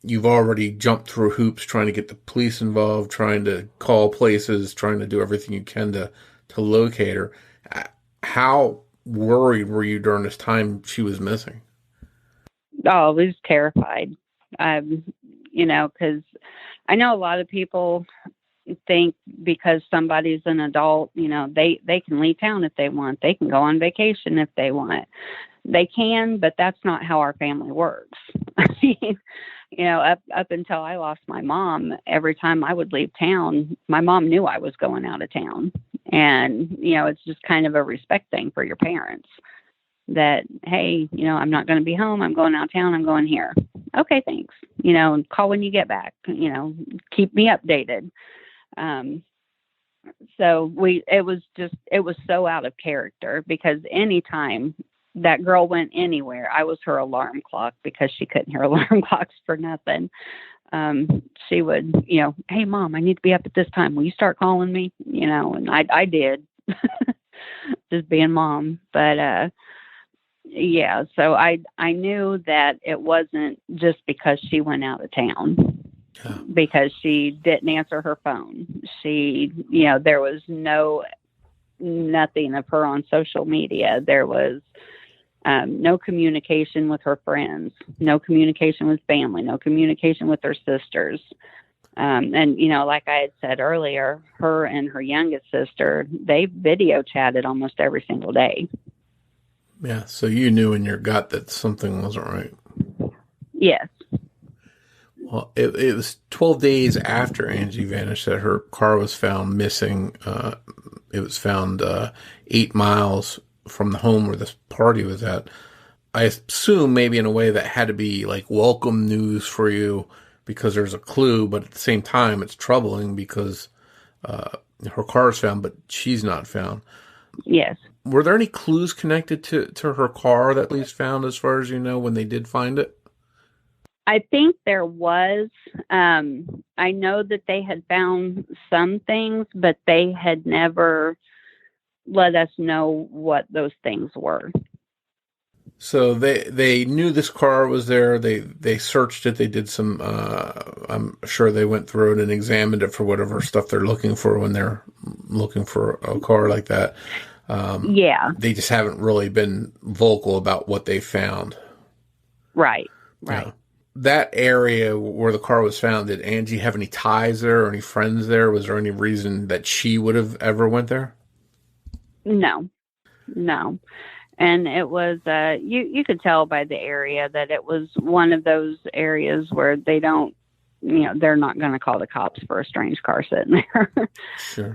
You've already jumped through hoops trying to get the police involved, trying to call places, trying to do everything you can to locate her. How worried were you during this time she was missing? Oh, I was terrified. Because I know a lot of people think because somebody's an adult, they can leave town if they want. They can go on vacation if they want. They can, but that's not how our family works. I mean, up until I lost my mom, every time I would leave town, my mom knew I was going out of town. And, it's just kind of a respect thing for your parents that, hey, I'm not going to be home. I'm going out of town. I'm going here. Okay, thanks. And call when you get back, keep me updated. So it was so out of character, because anytime that girl went anywhere, I was her alarm clock, because she couldn't hear alarm clocks for nothing. She would, "Hey Mom, I need to be up at this time. Will you start calling me?" And I did, just being mom. But, yeah, so I knew that it wasn't just because she went out of town, because she didn't answer her phone. She, there was nothing of her on social media. There was no communication with her friends, no communication with family, no communication with her sisters. And, like I had said earlier, her and her youngest sister, they video chatted almost every single day. Yeah, so you knew in your gut that something wasn't right. Yes. Well, it was 12 days after Angie vanished that her car was found missing. It was found 8 miles from the home where this party was at. I assume maybe in a way that had to be like welcome news for you, because there's a clue, but at the same time it's troubling because her car is found, but she's not found. Yes. Were there any clues connected to her car that police found, as far as you know, when they did find it? I think there was. I know that they had found some things, but they had never let us know what those things were. So they knew this car was there. They searched it. They did some, I'm sure they went through it and examined it for whatever stuff they're looking for when they're looking for a car like that. Yeah. They just haven't really been vocal about what they found. Right. Yeah. that area where the car was found, did Angie have any ties there or any friends there? Was there any reason that she would have ever went there? No. And it was, you could tell by the area that it was one of those areas where they don't, they're not going to call the cops for a strange car sitting there. Sure.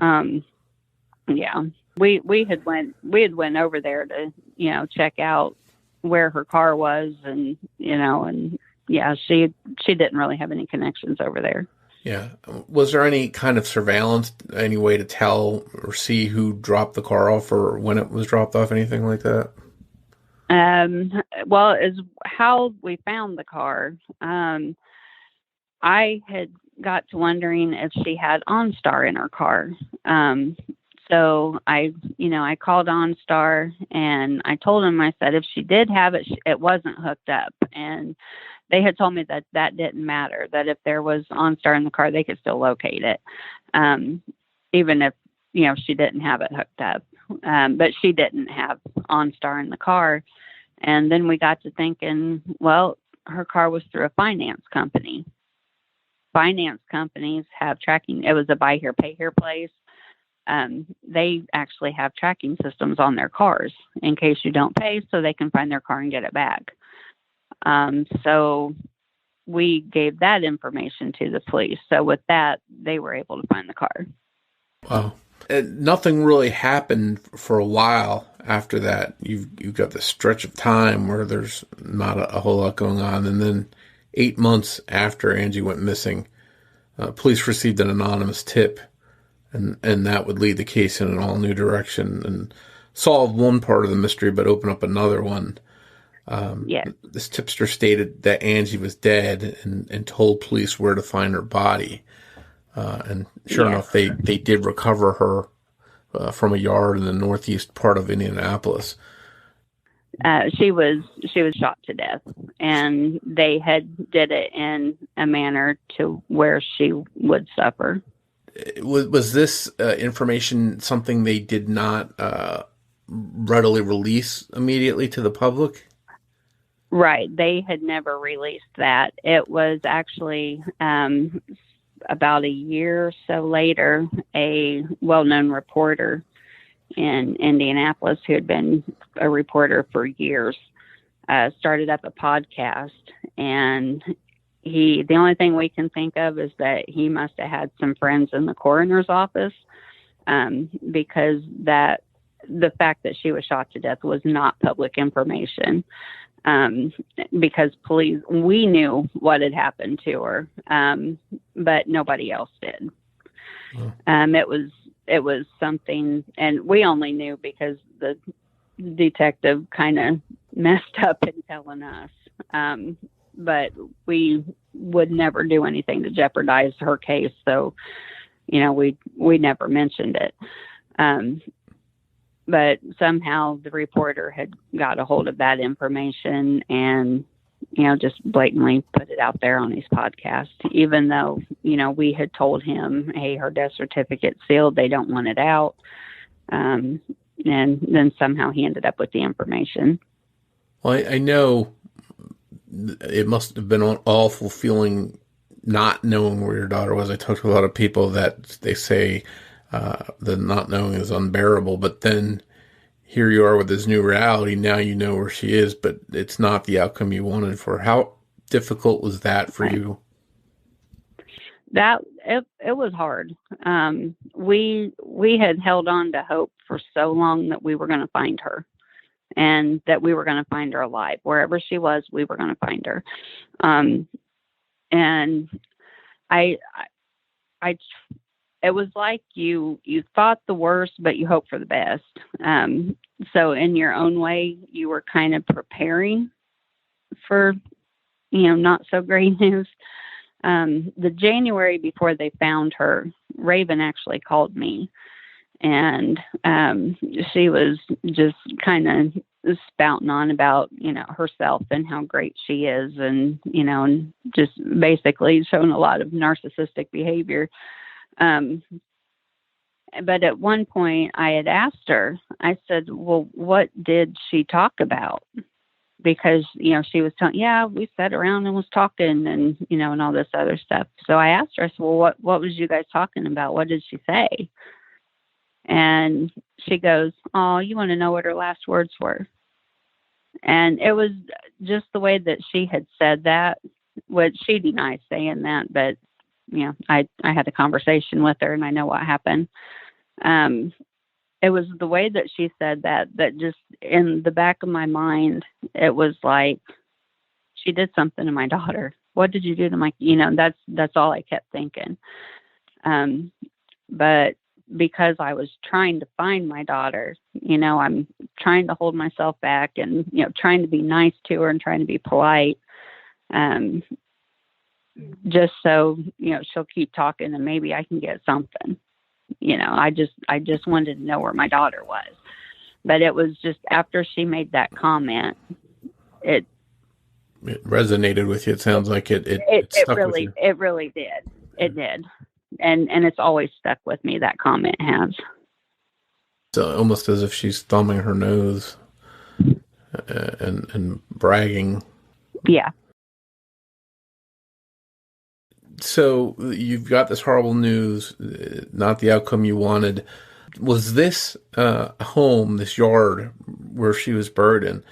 Yeah, we had went over there to, check out where her car was, and, and yeah, she didn't really have any connections over there. Yeah. Was there any kind of surveillance, any way to tell or see who dropped the car off or when it was dropped off, anything like that? Well, is how we found the car. I had got to wondering if she had OnStar in her car. So I called OnStar and I told them, I said, if she did have it, it wasn't hooked up. And they had told me that didn't matter, that if there was OnStar in the car, they could still locate it. Even if, she didn't have it hooked up. But she didn't have OnStar in the car. And then we got to thinking, well, her car was through a finance company. Finance companies have tracking. It was a buy here, pay here place. They actually have tracking systems on their cars in case you don't pay, so they can find their car and get it back. So we gave that information to the police. So with that, they were able to find the car. Wow. Nothing really happened for a while after that. You've got this stretch of time where there's not a whole lot going on. And then 8 months after Angie went missing, police received an anonymous tip, and that would lead the case in an all new direction and solve one part of the mystery, but open up another one. This tipster stated that Angie was dead and told police where to find her body. And sure enough, they did recover her from a yard in the northeast part of Indianapolis. She was shot to death, and they did it in a manner to where she would suffer. Was this information something they did not readily release immediately to the public? Right. They had never released that. It was actually about a year or so later, a well-known reporter in Indianapolis who had been a reporter for years started up a podcast, and the only thing we can think of is that he must have had some friends in the coroner's office, because the fact that she was shot to death was not public information. Because we knew what had happened to her, but nobody else did. Oh. It was something, and we only knew because the detective kind of messed up in telling us. But we would never do anything to jeopardize her case, so we never mentioned it. But somehow the reporter had got a hold of that information and, just blatantly put it out there on his podcast, even though, we had told him, hey, her death certificate's sealed. They don't want it out. And then somehow he ended up with the information. Well, I know it must have been an awful feeling not knowing where your daughter was. I talked to a lot of people that they say, the not knowing is unbearable, but then here you are with this new reality. Now you know where she is, but it's not the outcome you wanted for her. How difficult was that for you? That it was hard. We had held on to hope for so long that we were going to find her, and that we were going to find her alive. Wherever she was, we were going to find her. And I it was like you thought the worst, but you hoped for the best. So in your own way, you were kind of preparing for, not so great news. The January before they found her, Raven actually called me, and she was just kind of spouting on about, herself and how great she is, and, and just basically showing a lot of narcissistic behavior. But at one point I had asked her, I said, well, what did she talk about? because, she was telling, yeah, we sat around and was talking and, and all this other stuff. So I asked her, I said, well, what was you guys talking about? What did she say? And she goes, oh, you want to know what her last words were? And it was just the way that she had said that, which she denies saying that, but, I had a conversation with her and I know what happened. It was the way that she said that just in the back of my mind, it was like, she did something to my daughter. What did you do to my, that's all I kept thinking. But because I was trying to find my daughter, I'm trying to hold myself back and, trying to be nice to her and trying to be polite. Just so, she'll keep talking and maybe I can get something. I just wanted to know where my daughter was. But it was just after she made that comment, it resonated with you. It sounds like it stuck with you. It really did. It did. And it's always stuck with me, that comment has. So almost as if she's thumbing her nose and bragging. Yeah. So you've got this horrible news, not the outcome you wanted. Was this home, this yard where she was buried in,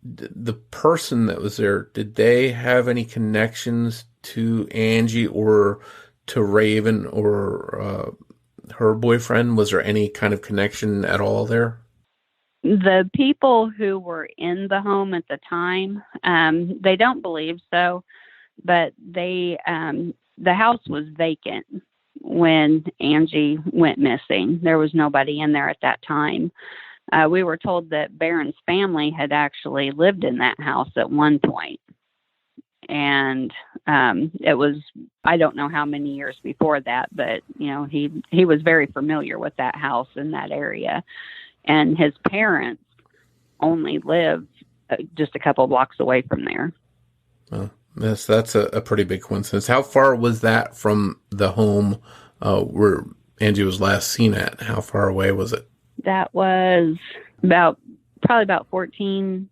the person that was there, did they have any connections to Angie or to Raven or her boyfriend? Was there any kind of connection at all there? The people who were in the home at the time, they don't believe so. But the house was vacant when Angie went missing. There was nobody in there at that time. We were told that Barron's family had actually lived in that house at one point. And it was, I don't know how many years before that, but, he was very familiar with that house in that area. And his parents only lived just a couple blocks away from there. Well, yes, that's a pretty big coincidence. How far was that from the home where Angie was last seen at? How far away was it? That was probably about 14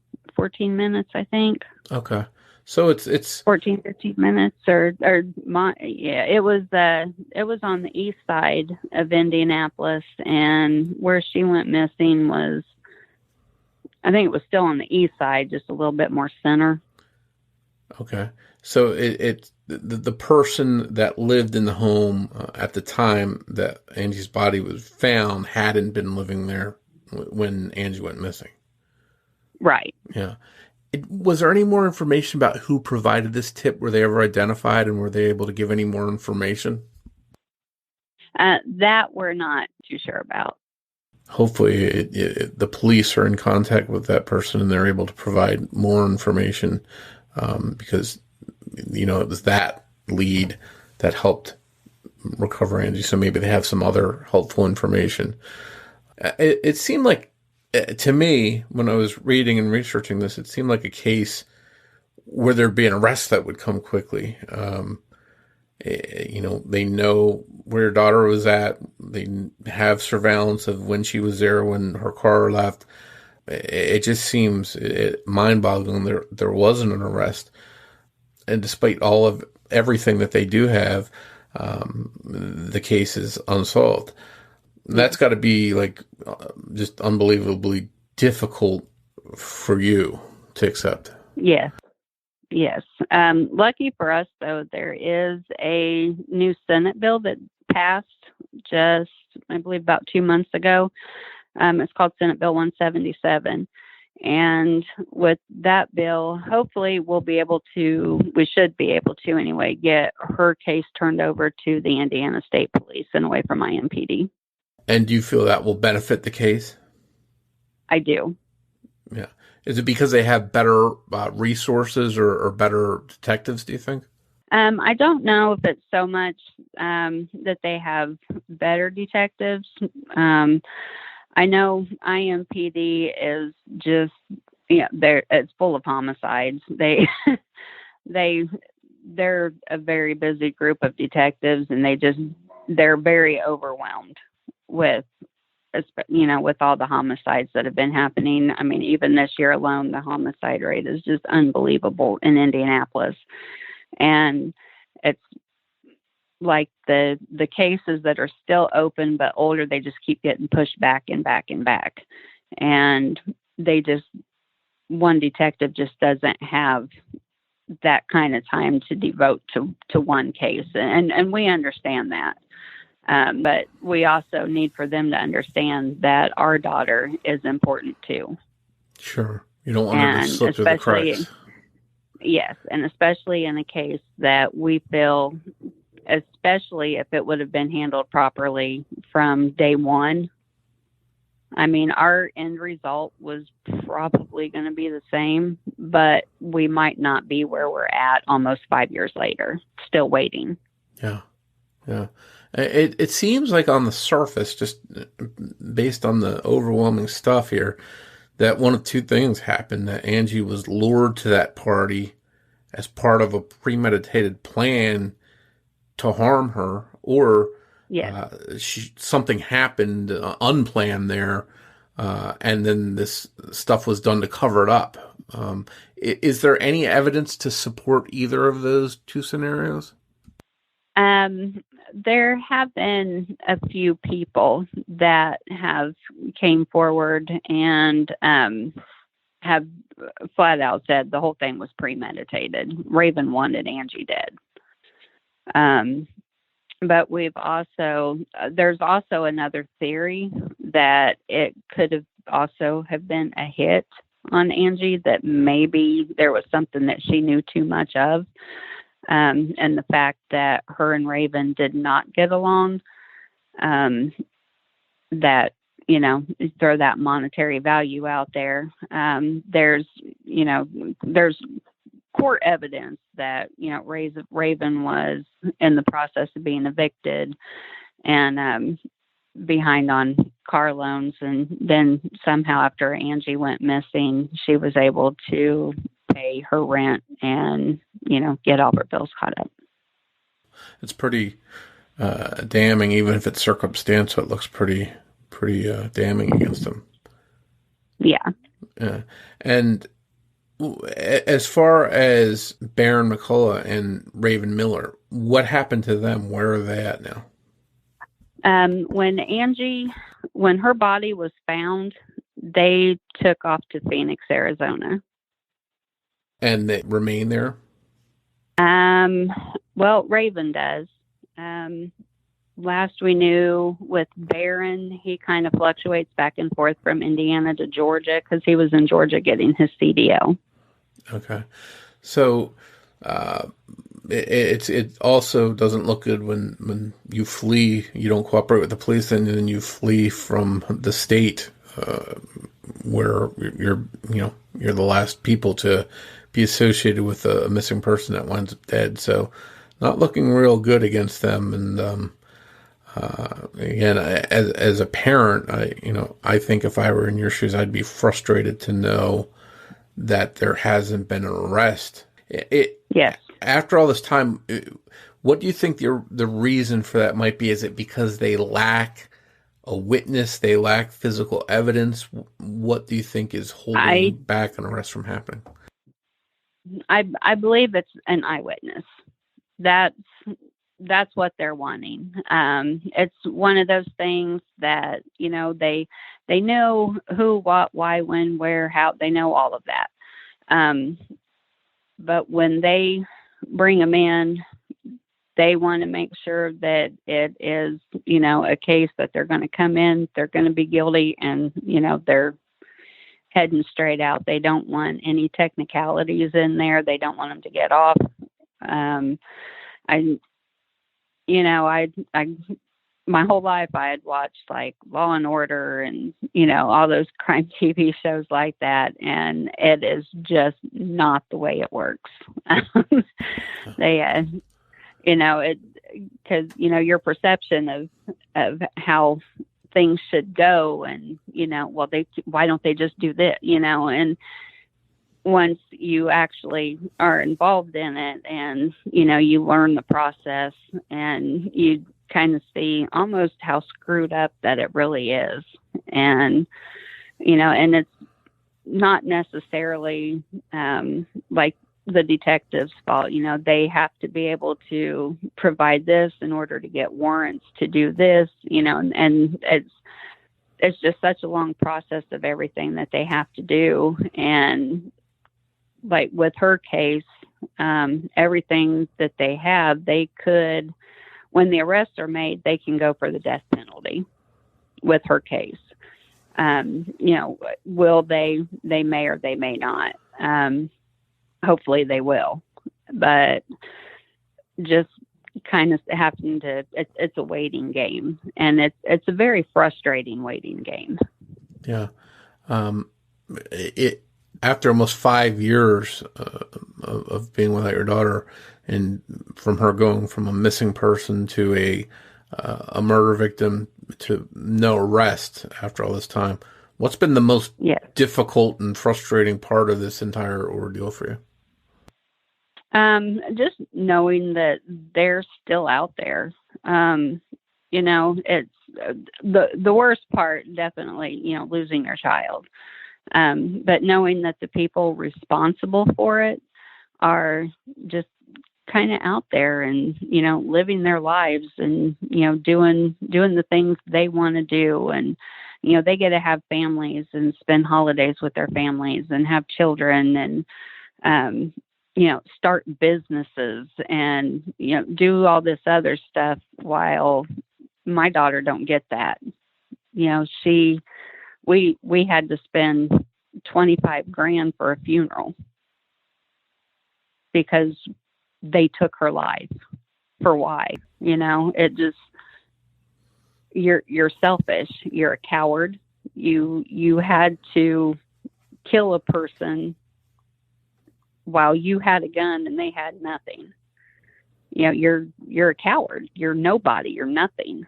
minutes, I think. Okay. So it's 14, 15 minutes it was on the east side of Indianapolis, and where she went missing was, I think it was still on the east side, just a little bit more center. Okay. So the person that lived in the home at the time that Angie's body was found hadn't been living there when Angie went missing. Right. Yeah. Was there any more information about who provided this tip? Were they ever identified, and were they able to give any more information? That we're not too sure about. Hopefully the police are in contact with that person and they're able to provide more information. Because, it was that lead that helped recover Angie. So maybe they have some other helpful information. It seemed like, to me, when I was reading and researching this, it seemed like a case where there'd be an arrest that would come quickly. They know where her daughter was at. They have surveillance of when she was there, when her car left. It just seems mind-boggling there wasn't an arrest. And despite all of everything that they do have, the case is unsolved. That's got to be just unbelievably difficult for you to accept. Yes. Lucky for us, though, there is a new Senate bill that passed just, I believe, about 2 months ago. It's called Senate Bill 177. And with that bill, hopefully we should be able to anyway, get her case turned over to the Indiana State Police and away from IMPD. And do you feel that will benefit the case? I do. Yeah. Is it because they have better resources or better detectives, do you think? I don't know if it's so much that they have better detectives. I know IMPD is just, it's full of homicides. They're a very busy group of detectives, and they're very overwhelmed with with all the homicides that have been happening. I mean, even this year alone, the homicide rate is just unbelievable in Indianapolis. And it's like the cases that are still open but older, they just keep getting pushed back and back and back. And one detective just doesn't have that kind of time to devote to one case. And we understand that. But we also need for them to understand that our daughter is important too. Sure. You don't want her to slip through the cracks. Yes. And especially in a case that we feel, especially if it would have been handled properly from day one. I mean, our end result was probably going to be the same, but we might not be where we're at almost 5 years later, still waiting. Yeah. Yeah. It seems like on the surface, just based on the overwhelming stuff here, that one of two things happened, that Angie was lured to that party as part of a premeditated plan to harm her, or something happened unplanned there, and then this stuff was done to cover it up. Is there any evidence to support either of those two scenarios? There have been a few people that have came forward and have flat out said the whole thing was premeditated. Raven wanted Angie dead. But there's also another theory that it could have also have been a hit on Angie, that maybe there was something that she knew too much of. And the fact that her and Raven did not get along, that, throw that monetary value out there. There's court evidence that, Raven was in the process of being evicted and behind on car loans. And then somehow after Angie went missing, she was able to pay her rent and, get all her bills caught up. It's pretty damning, even if it's circumstantial. It looks pretty damning against them. Yeah. And as far as Baron McCullough and Raven Miller, what happened to them? Where are they at now? When her body was found, they took off to Phoenix, Arizona. And they remain there? Well, Raven does. Last we knew with Baron, he kind of fluctuates back and forth from Indiana to Georgia because he was in Georgia getting his CDL. Okay. So it also doesn't look good when you flee, you don't cooperate with the police, and then you flee from the state where you're the last people to be associated with a missing person that winds up dead. So not looking real good against them. And again, as a parent, I think if I were in your shoes, I'd be frustrated to know that there hasn't been an arrest. Yes. After all this time, what do you think the reason for that might be? Is it because they lack a witness? They lack physical evidence? What do you think is holding back an arrest from happening? I believe it's an eyewitness. That's what they're wanting. It's one of those things that, they know who, what, why, when, where, how, they know all of that. But when they bring them in, they want to make sure that it is, a case that they're going to come in, they're going to be guilty, and, they're heading straight out. They don't want any technicalities in there. They don't want them to get off. My whole life I had watched like Law and Order and, all those crime TV shows like that. And it is just not the way it works. Because, your perception of how things should go and, why don't they just do this, and once you actually are involved in it and, you learn the process and you kind of see almost how screwed up that it really is. And, and it's not necessarily like the detective's fault. They have to be able to provide this in order to get warrants to do this, and it's just such a long process of everything that they have to do. And like with her case, everything that they have, they could, when the arrests are made, they can go for the death penalty with her case. Will they may or they may not. Hopefully they will, but just kind of having to, it's a waiting game, and it's a very frustrating waiting game. Yeah. After almost 5 years of being without your daughter, and from her going from a missing person to a murder victim to no arrest after all this time, what's been the most difficult and frustrating part of this entire ordeal for you? Just knowing that they're still out there. It's the worst part, definitely, losing your child. But knowing that the people responsible for it are just kind of out there and, living their lives and, doing the things they want to do. And, they get to have families and spend holidays with their families and have children and, start businesses and, do all this other stuff, while my daughter don't get that. We had to spend $25,000 for a funeral because they took her life. For why? It just, you're selfish. You're a coward. You had to kill a person while you had a gun and they had nothing. You're a coward. You're nobody. You're nothing.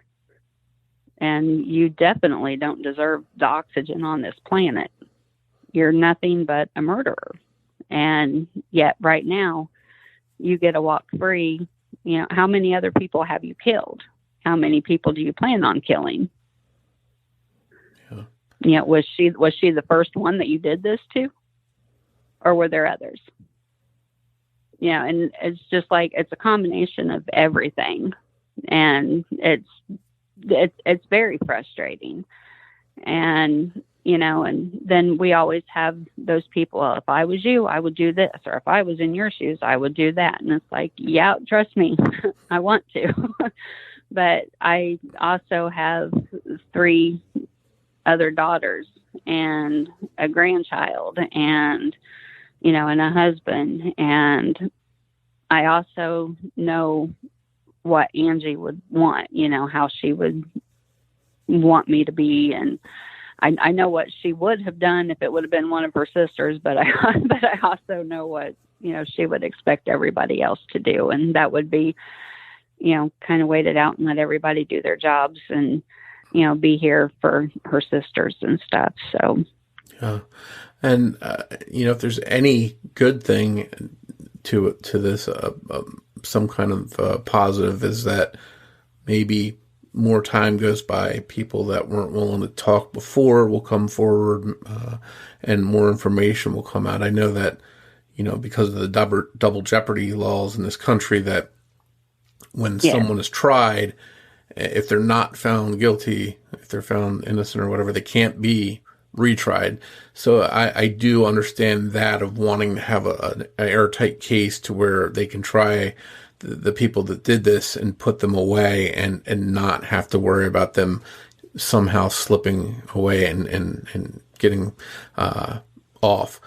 And you definitely don't deserve the oxygen on this planet. You're nothing but a murderer. And yet right now you get to walk free. How many other people have you killed? How many people do you plan on killing? Yeah. Was she the first one that you did this to? Or were there others? And it's just like, it's a combination of everything. And it's very frustrating. And, and then we always have those people, well, if I was you, I would do this. Or if I was in your shoes, I would do that. And it's like, yeah, trust me, I want to. But I also have 3 other daughters and a grandchild and, and a husband. And I also know what Angie would want, how she would want me to be. And I know what she would have done if it would have been one of her sisters, but I also know what, she would expect everybody else to do. And that would be, kind of wait it out and let everybody do their jobs and, be here for her sisters and stuff. So, yeah. And, if there's any good thing to this, some kind of positive, is that maybe more time goes by, people that weren't willing to talk before will come forward, and more information will come out. I know that, because of the double jeopardy laws in this country, that when someone is tried, if they're not found guilty, if they're found innocent or whatever, they can't be retried. So I do understand that, of wanting to have an airtight case to where they can try the people that did this and put them away and not have to worry about them somehow slipping away and getting off.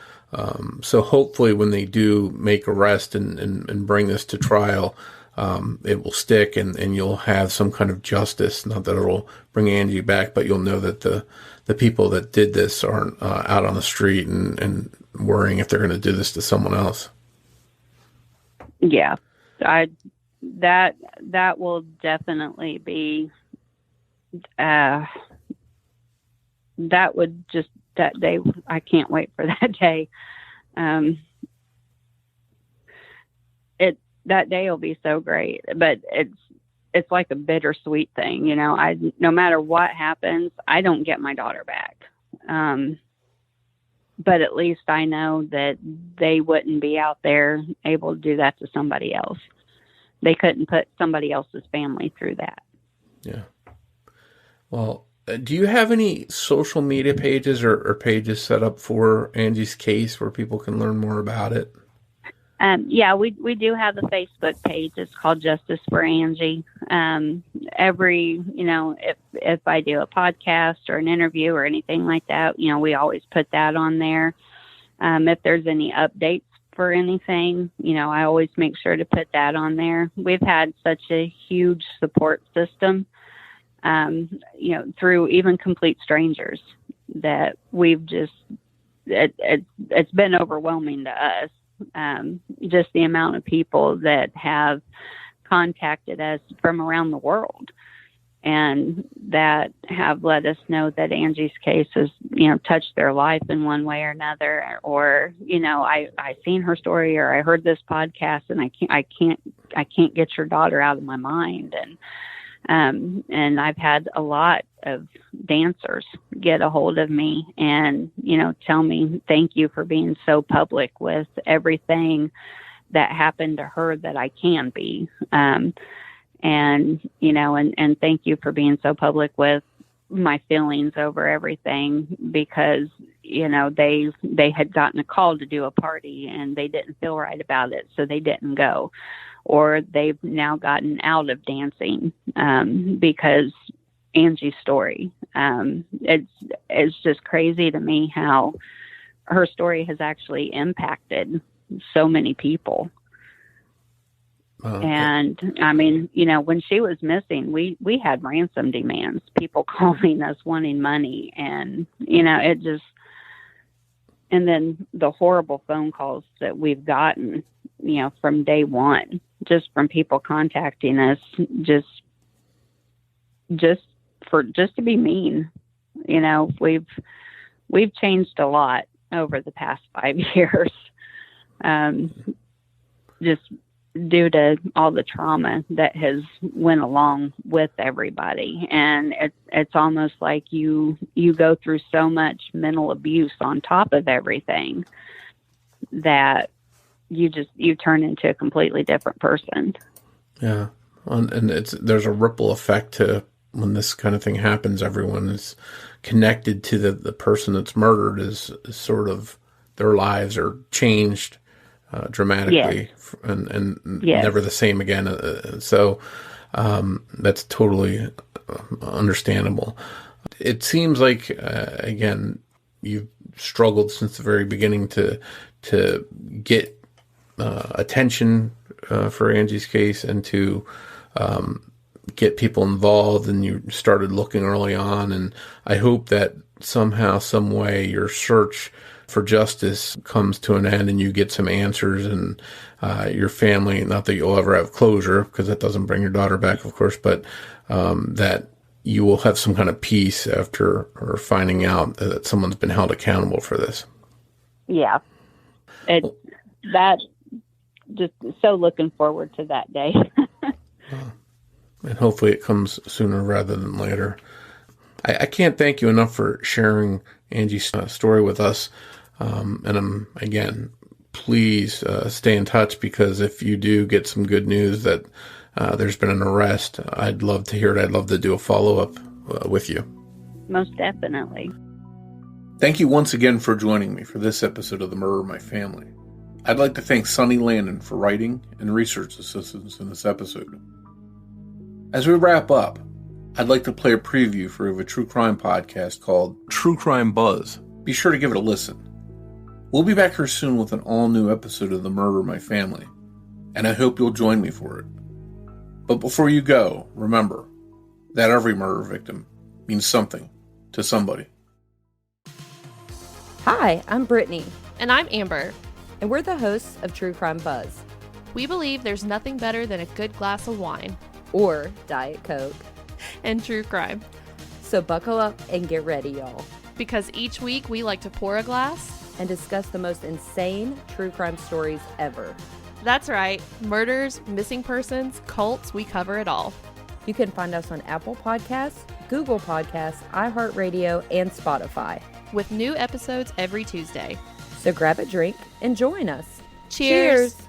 So hopefully when they do make arrest and bring this to trial, it will stick and you'll have some kind of justice. Not that it'll bring Angie back, but you'll know that the people that did this aren't out on the street and worrying if they're going to do this to someone else. Yeah, that will definitely be, that day, I can't wait for that day. That day will be so great, but it's like a bittersweet thing. No matter what happens, I don't get my daughter back. But at least I know that they wouldn't be out there able to do that to somebody else. They couldn't put somebody else's family through that. Yeah. Well, do you have any social media pages or pages set up for Angie's case where people can learn more about it? Yeah, we do have a Facebook page. It's called Justice for Angie. If I do a podcast or an interview or anything like that, we always put that on there. If there's any updates for anything, I always make sure to put that on there. We've had such a huge support system, through even complete strangers that we've just, it's been overwhelming to us. Just the amount of people that have contacted us from around the world and that have let us know that Angie's case has, touched their life in one way or another, or, I seen her story, or I heard this podcast and I can't get your daughter out of my mind. And I've had a lot of dancers get a hold of me and, tell me, thank you for being so public with everything that happened to her that I can be. And thank you for being so public with my feelings over everything, because, they had gotten a call to do a party and they didn't feel right about it, so they didn't go. Or they've now gotten out of dancing because Angie's story. It's just crazy to me how her story has actually impacted so many people. And I mean, when she was missing, we had ransom demands, people calling us wanting money, and it just, and then the horrible phone calls that we've gotten, from day one, just from people contacting us, just to be mean. We've changed a lot over the past 5 years, just due to all the trauma that has went along with everybody. And it's almost like you go through so much mental abuse on top of everything that you turn into a completely different person. Yeah. And there's a ripple effect to when this kind of thing happens. Everyone is connected to the person that's murdered, is sort of their lives are changed dramatically. Yes. and yes. Never the same again. So that's totally understandable. It seems like, again, you've struggled since the very beginning to get attention for Angie's case and to get people involved, and you started looking early on. And I hope that somehow, some way, your search for justice comes to an end and you get some answers, and your family, not that you'll ever have closure, because that doesn't bring your daughter back, of course, but that you will have some kind of peace after or finding out that someone's been held accountable for this. Yeah. That just so looking forward to that day. And hopefully it comes sooner rather than later. I can't thank you enough for sharing Angie's story with us. And again, please stay in touch, because if you do get some good news that there's been an arrest, I'd love to hear it. I'd love to do a follow-up with you. Most definitely. Thank you once again for joining me for this episode of The Murder of My Family. I'd like to thank Sonny Landon for writing and research assistance in this episode. As we wrap up, I'd like to play a preview for a true crime podcast called True Crime Buzz. Be sure to give it a listen. We'll be back here soon with an all-new episode of The Murder of My Family, and I hope you'll join me for it. But before you go, remember that every murder victim means something to somebody. Hi, I'm Brittany. And I'm Amber. And we're the hosts of True Crime Buzz. We believe there's nothing better than a good glass of wine. Or Diet Coke. And true crime. So buckle up and get ready, y'all. Because each week we like to pour a glass and discuss the most insane true crime stories ever. That's right. Murders, missing persons, cults, we cover it all. You can find us on Apple Podcasts, Google Podcasts, iHeartRadio, and Spotify. With new episodes every Tuesday. So grab a drink and join us. Cheers.